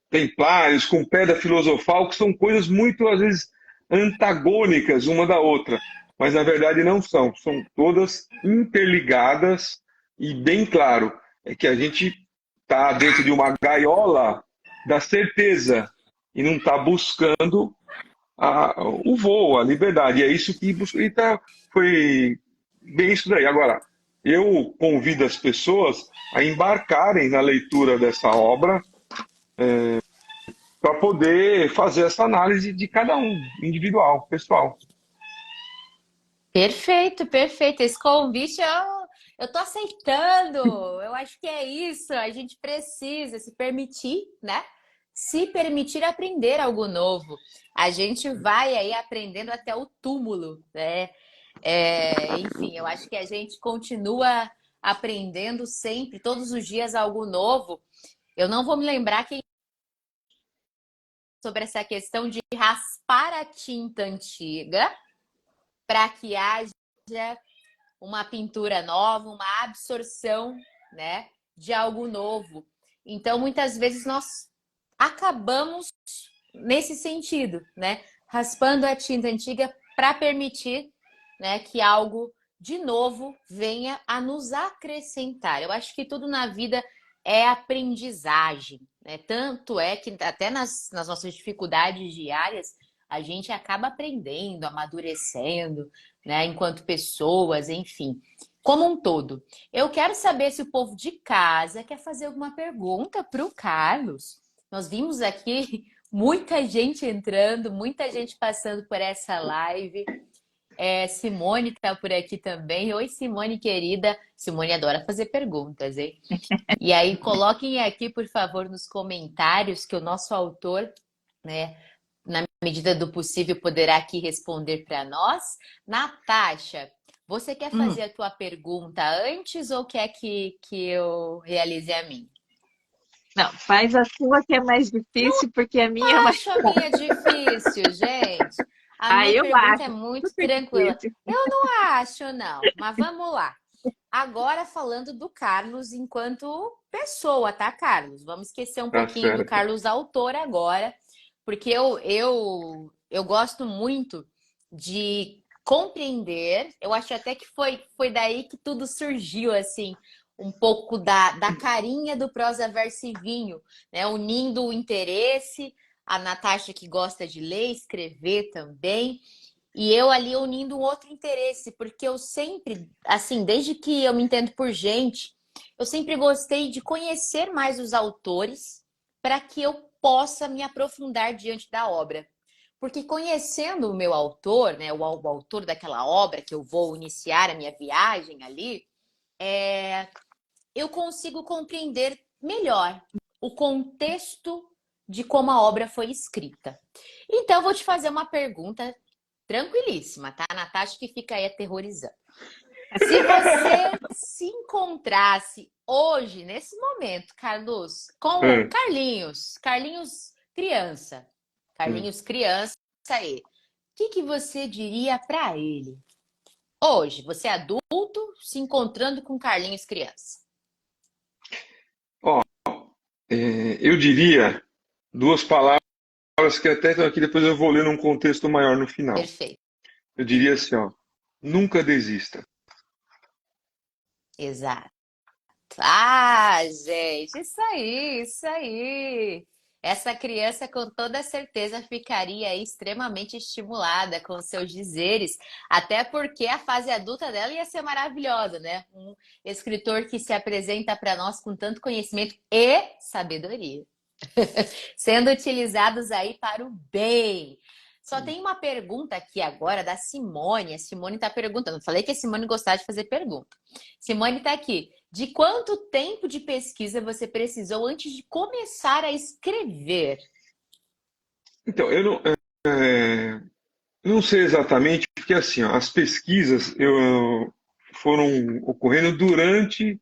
templários, com pedra filosofal, que são coisas muito, às vezes, antagônicas uma da outra. Mas, na verdade, não são. São todas interligadas e, bem claro, é que a gente está dentro de uma gaiola da certeza e não está buscando o voo, a liberdade. E é isso que buscou. Então, foi bem isso daí. Agora, eu convido as pessoas a embarcarem na leitura dessa obra para poder fazer essa análise de cada um, individual, pessoal. Perfeito, perfeito. Esse convite eu tô aceitando. Eu acho que é isso. A gente precisa se permitir, né? Se permitir aprender algo novo. A gente vai aí aprendendo até o túmulo, né? Enfim, eu acho que a gente continua aprendendo sempre, todos os dias, algo novo. Eu não vou me lembrar quem sobre essa questão de raspar a tinta antiga para que haja uma pintura nova, uma absorção, né, de algo novo. Então, muitas vezes nós acabamos nesse sentido, né, raspando a tinta antiga para permitir, né, que algo de novo venha a nos acrescentar. Eu acho que tudo na vida é aprendizagem, né? Tanto é que até nas nossas dificuldades diárias a gente acaba aprendendo, amadurecendo, né? Enquanto pessoas, enfim, como um todo. Eu quero saber se o povo de casa quer fazer alguma pergunta para o Carlos. Nós vimos aqui muita gente entrando, muita gente passando por essa live. Simone está por aqui também. Oi, Simone, querida. Simone adora fazer perguntas, hein? E aí, coloquem aqui, por favor, nos comentários que o nosso autor, né, na medida do possível, poderá aqui responder para nós. Natasha, você quer fazer a tua pergunta antes ou quer que eu realize a minha? Não, faz a sua que é mais difícil, porque a minha é mais. Acho a minha difícil, gente. A Ah, minha eu pergunta é acho muito super tranquila. difícil. Eu não acho, não. Mas vamos lá. Agora falando do Carlos enquanto pessoa, tá, Carlos? Vamos esquecer um Tá pouquinho do certo. Carlos autor agora, porque eu gosto muito de compreender. Eu acho até que foi daí que tudo surgiu, assim, um pouco da carinha do Prosa Verso e Vinho, né? Unindo o interesse, a Natasha que gosta de ler, escrever também. E eu ali unindo um outro interesse, porque eu sempre, assim, desde que eu me entendo por gente, eu sempre gostei de conhecer mais os autores para que eu possa me aprofundar diante da obra. Porque conhecendo o meu autor, né, o autor daquela obra que eu vou iniciar a minha viagem ali, eu consigo compreender melhor o contexto de como a obra foi escrita. Então, eu vou te fazer uma pergunta tranquilíssima, tá? A Natasha que fica aí aterrorizando. Se você se encontrasse hoje, nesse momento, Carlos, com o É, Carlinhos criança, é. Carlinhos criança aí, o que você diria para ele? Hoje, você é adulto se encontrando com Carlinhos criança. Ó, eu diria duas palavras que até estão aqui, depois eu vou ler num contexto maior no final. Perfeito. Eu diria assim, ó, nunca desista. Exato. Ah, gente, isso aí, isso aí. Essa criança, com toda certeza, ficaria aí extremamente estimulada com os seus dizeres, até porque a fase adulta dela ia ser maravilhosa, né? Um escritor que se apresenta para nós com tanto conhecimento e sabedoria, sendo utilizados aí para o bem. Só tem uma pergunta aqui agora da Simone. A Simone está perguntando. Falei que a Simone gostava de fazer pergunta. Simone está aqui. De quanto tempo de pesquisa você precisou antes de começar a escrever? Então, não sei exatamente, porque assim, ó, as pesquisas foram ocorrendo durante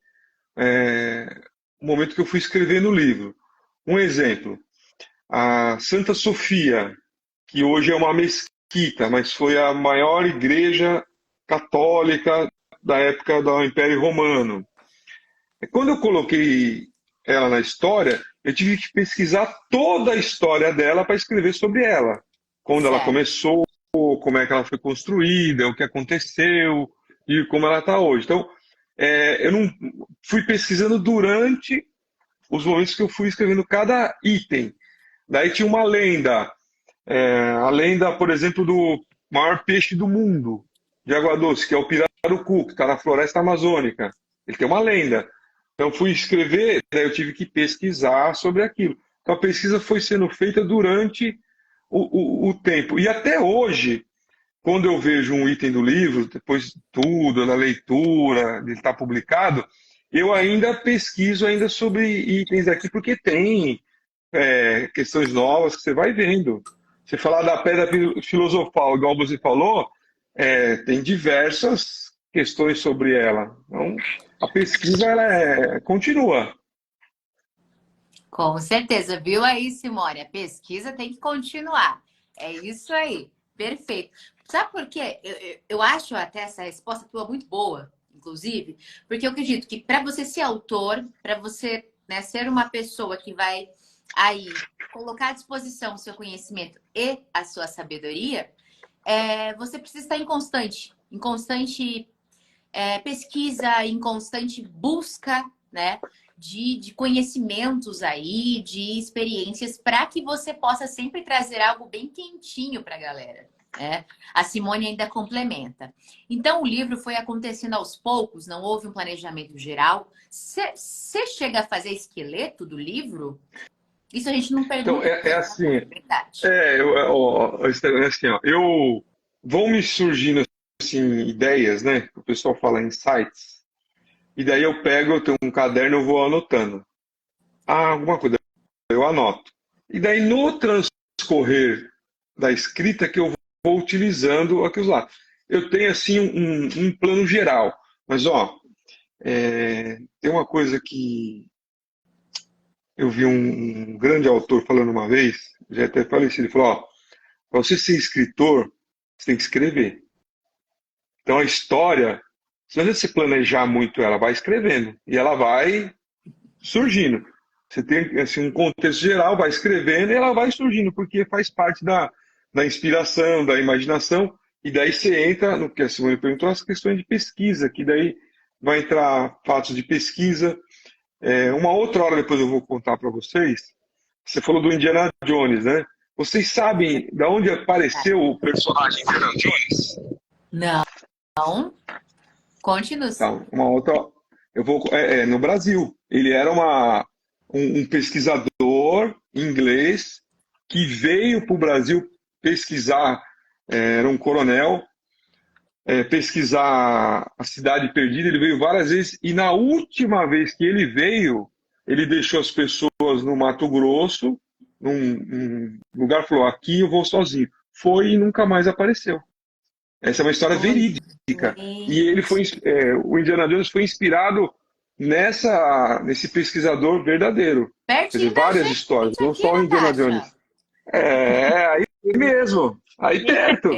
o momento que eu fui escrevendo o livro. Um exemplo, a Santa Sofia, que hoje é uma mesquita, mas foi a maior igreja católica da época do Império Romano. Quando eu coloquei ela na história, eu tive que pesquisar toda a história dela para escrever sobre ela. Quando ela Certo. começou, como é que ela foi construída, o que aconteceu e como ela está hoje. Então, eu não fui pesquisando durante os momentos que eu fui escrevendo cada item. Daí tinha uma lenda, a lenda, por exemplo, do maior peixe do mundo, de água doce, que é o pirarucu, que está na floresta amazônica. Ele tem uma lenda. Então, fui escrever, daí eu tive que pesquisar sobre aquilo. Então, a pesquisa foi sendo feita durante o tempo. E até hoje, quando eu vejo um item do livro, depois de tudo, da leitura, de estar publicado, eu ainda pesquiso ainda sobre itens aqui, porque tem questões novas que você vai vendo. Você falar da pedra filosofal, igual você falou, tem diversas questões sobre ela. Então, a pesquisa continua. Com certeza, viu aí, Simone? A pesquisa tem que continuar. É isso aí. Perfeito. Sabe por quê? Eu acho até essa resposta tua muito boa, inclusive, porque eu acredito que para você ser autor, para você, né, ser uma pessoa que vai aí colocar à disposição o seu conhecimento e a sua sabedoria, você precisa estar em constante pesquisa, em constante busca, né, de conhecimentos aí, de experiências, para que você possa sempre trazer algo bem quentinho para a galera. Né? A Simone ainda complementa. Então, o livro foi acontecendo aos poucos, não houve um planejamento geral. Você chega a fazer esqueleto do livro? Isso a gente não Então, pergunta é tanto, assim, é verdade. assim, ó, vão me surgindo assim, ideias, né? O pessoal fala insights. E daí eu tenho um caderno, eu vou anotando. Alguma coisa, eu anoto. E daí no transcorrer da escrita que eu vou utilizando aquilo lá. Eu tenho assim um plano geral. Mas ó, tem uma coisa que eu vi um grande autor falando uma vez, já é até falecido, ele falou, ó, para você ser escritor, você tem que escrever. Então a história, se você planejar muito ela, vai escrevendo. E ela vai surgindo. Você tem assim, um contexto geral, vai escrevendo e ela vai surgindo, porque faz parte da inspiração, da imaginação, e daí você entra no que a Simone perguntou, as questões de pesquisa, que daí vai entrar fatos de pesquisa. Uma outra hora depois eu vou contar para vocês. Você falou do Indiana Jones, né? Vocês sabem de onde apareceu o personagem Indiana Jones? Não, continue. Então, uma outra. Eu vou. No Brasil. Ele era um pesquisador inglês que veio para o Brasil pesquisar, era um coronel, pesquisar a Cidade Perdida. Ele veio várias vezes e na última vez que ele veio, ele deixou as pessoas no Mato Grosso, num lugar, falou: aqui eu vou sozinho. Foi e nunca mais apareceu. Essa é uma história Oi, verídica. E gente. o Indiana Jones foi inspirado nesse pesquisador verdadeiro. Quer dizer, Pertinho da várias gente histórias, não aqui, só o Indiana Natasha. Jones. Aí mesmo, aí perto.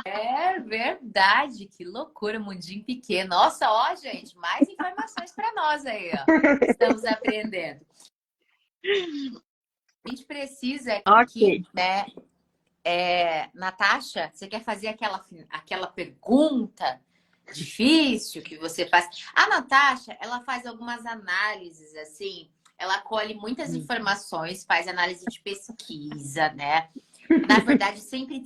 É verdade, que loucura, mundinho pequeno. Nossa, ó, gente, mais informações para nós aí, ó. Estamos aprendendo. A gente precisa aqui, Ok. né? Natasha, você quer fazer aquela pergunta difícil que você faz? A Natasha, ela faz algumas análises assim ela colhe muitas informações, faz análise de pesquisa, né? Na verdade, sempre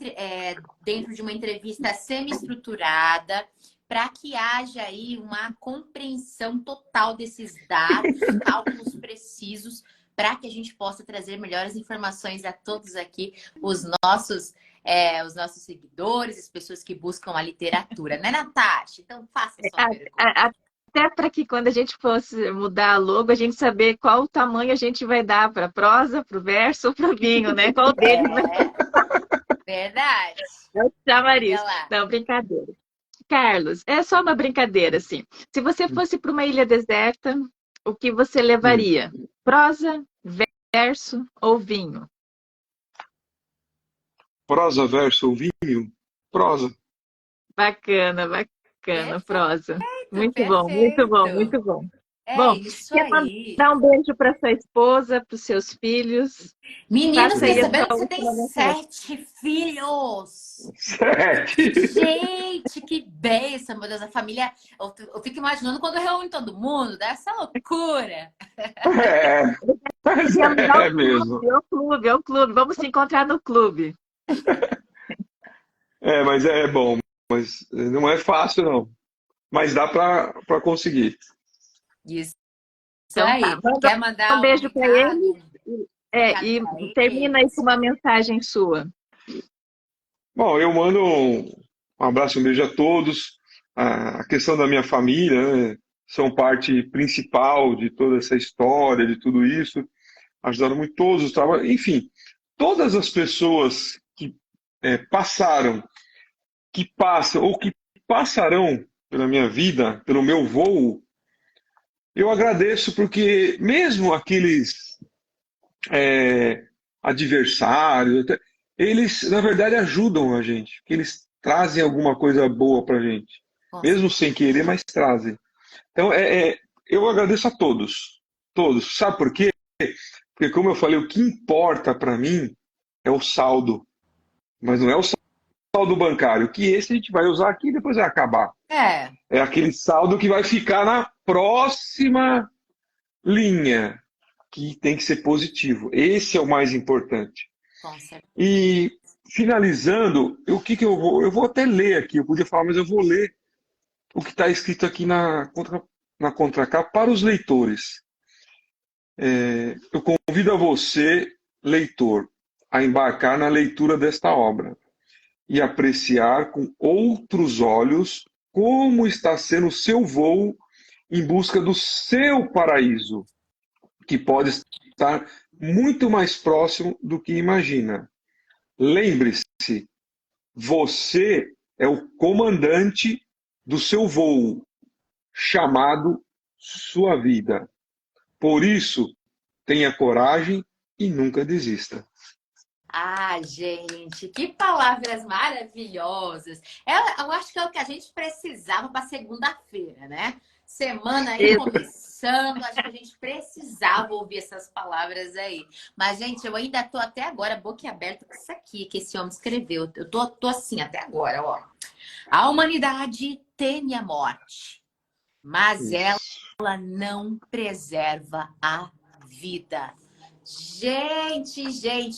dentro de uma entrevista semi-estruturada, para que haja aí uma compreensão total desses dados, cálculos precisos, para que a gente possa trazer melhores informações a todos aqui, os nossos seguidores, as pessoas que buscam a literatura, né, Natasha? Então, faça a sua pergunta. Até para que quando a gente fosse mudar a logo, a gente saber qual tamanho a gente vai dar para a prosa, para o verso ou para o vinho, né? Qual deles, né? Verdade. Eu chamaria isso. Lá. Não, brincadeira. Carlos, é só uma brincadeira, assim. Se você fosse para uma ilha deserta, o que você levaria? Prosa, verso ou vinho? Prosa, verso ou vinho? Prosa. Bacana, Perfeito, prosa. Muito bom, perfeito. muito bom, muito bom. É Bom, isso quer aí. mandar um beijo para sua esposa, para os seus filhos? Menino, Faça aí fiquei a sabendo sua que você tem última mensagem. 7 filhos. 7. Gente, que bênção, meu Deus. A família. Eu fico imaginando quando reúne todo mundo, dá essa loucura. É, mas é mesmo. É o clube. Vamos se encontrar no clube. Mas é bom. Mas não é fácil, não. Mas dá para conseguir. Isso Então tá, aí. manda Quer um mandar um beijo para ele. recado? E Recado pra termina aí eles? com uma mensagem sua. Bom, eu mando um abraço, um beijo a todos. A questão da minha família, né, são parte principal de toda essa história, de tudo isso. Ajudaram muito todos os trabalhos. Enfim, todas as pessoas que passaram, que passam ou que passarão pela minha vida, pelo meu voo, eu agradeço porque mesmo aqueles adversários, eles na verdade ajudam a gente, porque eles trazem alguma coisa boa para a gente, mesmo sem querer, mas trazem. Então eu agradeço a todos, todos. Sabe por quê? Porque como eu falei, o que importa para mim é o saldo, mas não é o saldo bancário, que esse a gente vai usar aqui e depois vai acabar. É. É aquele saldo que vai ficar na próxima linha, que tem que ser positivo. Esse é o mais importante. Com certeza. E finalizando, o que eu vou? Eu vou até ler aqui, eu podia falar, mas eu vou ler o que está escrito aqui na contracapa para os leitores. Eu convido a você, leitor, a embarcar na leitura desta obra e apreciar com outros olhos como está sendo o seu voo em busca do seu paraíso, que pode estar muito mais próximo do que imagina. Lembre-se, você é o comandante do seu voo, chamado sua vida. Por isso, tenha coragem e nunca desista. Ah, gente, que palavras maravilhosas. Eu acho que é o que a gente precisava para segunda-feira, né? Semana aí começando, acho que a gente precisava ouvir essas palavras aí. Mas, gente, eu ainda tô até agora boquiaberta com isso aqui que esse homem escreveu. Eu tô assim até agora, ó. A humanidade teme a morte, mas ela não preserva a vida. Gente,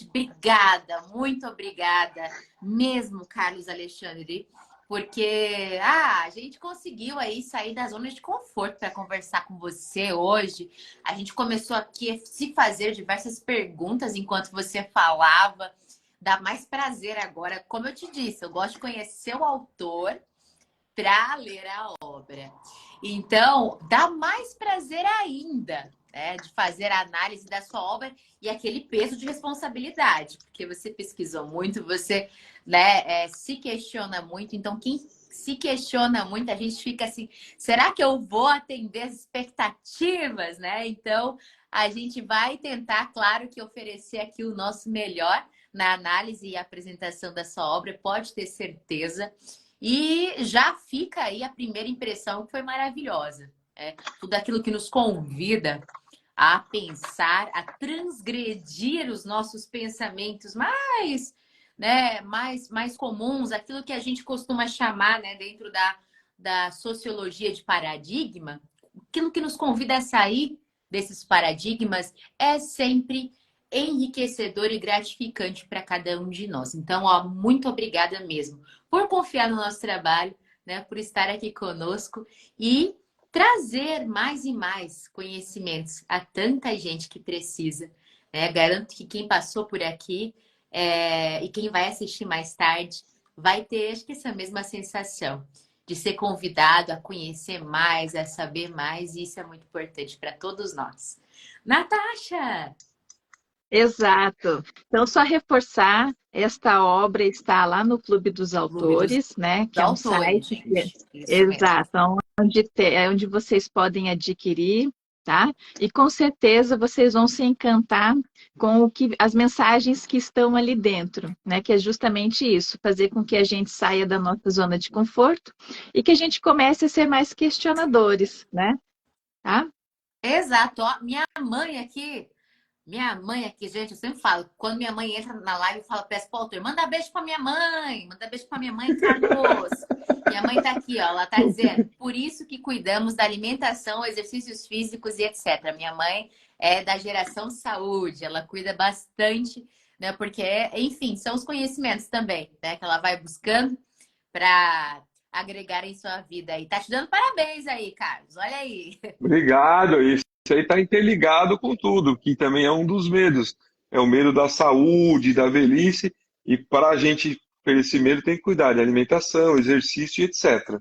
obrigada, muito obrigada mesmo, Carlos Alexandre, porque a gente conseguiu aí sair da zona de conforto para conversar com você hoje. A gente começou aqui a se fazer diversas perguntas enquanto você falava. Dá mais prazer agora. Como eu te disse, eu gosto de conhecer o autor para ler a obra. Então, dá mais prazer ainda, né, de fazer a análise da sua obra e aquele peso de responsabilidade, porque você pesquisou muito, você, né, se questiona muito. Então, quem se questiona muito, a gente fica assim, será que eu vou atender as expectativas, né? Então, a gente vai tentar, claro, que oferecer aqui o nosso melhor na análise e apresentação da sua obra, pode ter certeza. E já fica aí a primeira impressão, que foi maravilhosa. Tudo aquilo que nos convida a pensar, a transgredir os nossos pensamentos mais comuns, aquilo que a gente costuma chamar, né, dentro da sociologia de paradigma, aquilo que nos convida a sair desses paradigmas é sempre enriquecedor e gratificante para cada um de nós. Então, ó, muito obrigada mesmo por confiar no nosso trabalho, né, por estar aqui conosco e trazer mais e mais conhecimentos a tanta gente que precisa. Né? Garanto que quem passou por aqui e quem vai assistir mais tarde vai ter, acho que essa mesma sensação de ser convidado a conhecer mais, a saber mais, e isso é muito importante para todos nós. Natasha! Exato. Então, só reforçar, esta obra está lá no Clube dos Clube dos Autores, né? Que é um Autores, site que gente. Isso mesmo. exato, onde vocês podem adquirir, tá? E com certeza vocês vão se encantar com as mensagens que estão ali dentro, né? Que é justamente isso, fazer com que a gente saia da nossa zona de conforto e que a gente comece a ser mais questionadores, né? Tá? Exato. Ó, minha mãe aqui, gente, eu sempre falo, quando minha mãe entra na live, eu falo, peço pro autor, manda beijo pra minha mãe, manda beijo pra minha mãe, Carlos. Minha mãe tá aqui, ó, ela tá dizendo, por isso que cuidamos da alimentação, exercícios físicos e etc. Minha mãe é da geração saúde, ela cuida bastante, né, porque, enfim, são os conhecimentos também, né, que ela vai buscando para agregar em sua vida. E tá te dando parabéns aí, Carlos, olha aí. Obrigado. Isso aí está interligado com tudo, que também é um dos medos. É o medo da saúde, da velhice, e para a gente ter esse medo tem que cuidar de alimentação, exercício e etc.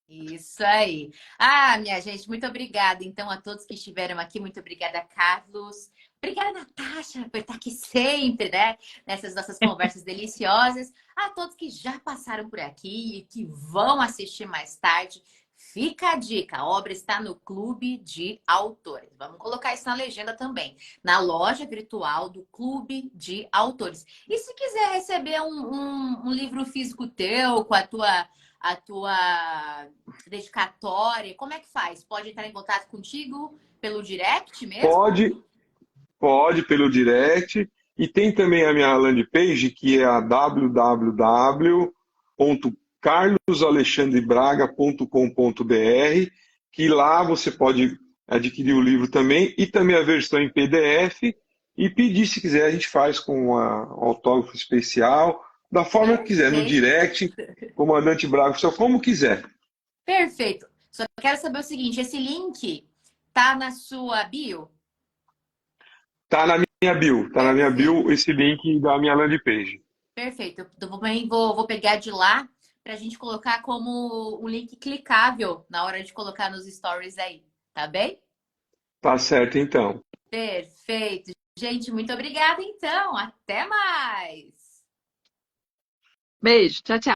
Isso aí. Ah, minha gente, muito obrigada. Então, a todos que estiveram aqui, muito obrigada, Carlos. Obrigada, Natasha, por estar aqui sempre, né? Nessas nossas conversas deliciosas. A todos que já passaram por aqui e que vão assistir mais tarde, fica a dica: a obra está no Clube de Autores. Vamos colocar isso na legenda também. Na loja virtual do Clube de Autores. E se quiser receber um livro físico teu com a tua dedicatória, como é que faz? Pode entrar em contato contigo pelo direct mesmo? Pode, pode pelo direct, e tem também a minha landing page, que é a www.carlosalexandrebraga.com.br, que lá você pode adquirir o livro também, e também a versão em PDF, e pedir, se quiser, a gente faz com autógrafo especial, da forma que quiser, no Perfeito. direct, comandante Braga, só como quiser. Perfeito. Só quero saber o seguinte, esse link tá na sua bio? Tá na minha Perfeito. bio esse link da minha landing page. Perfeito. Eu também vou pegar de lá para a gente colocar como um link clicável na hora de colocar nos stories aí, tá bem? Tá certo, então. Perfeito. Gente, muito obrigada então. Até mais. Beijo, tchau, tchau.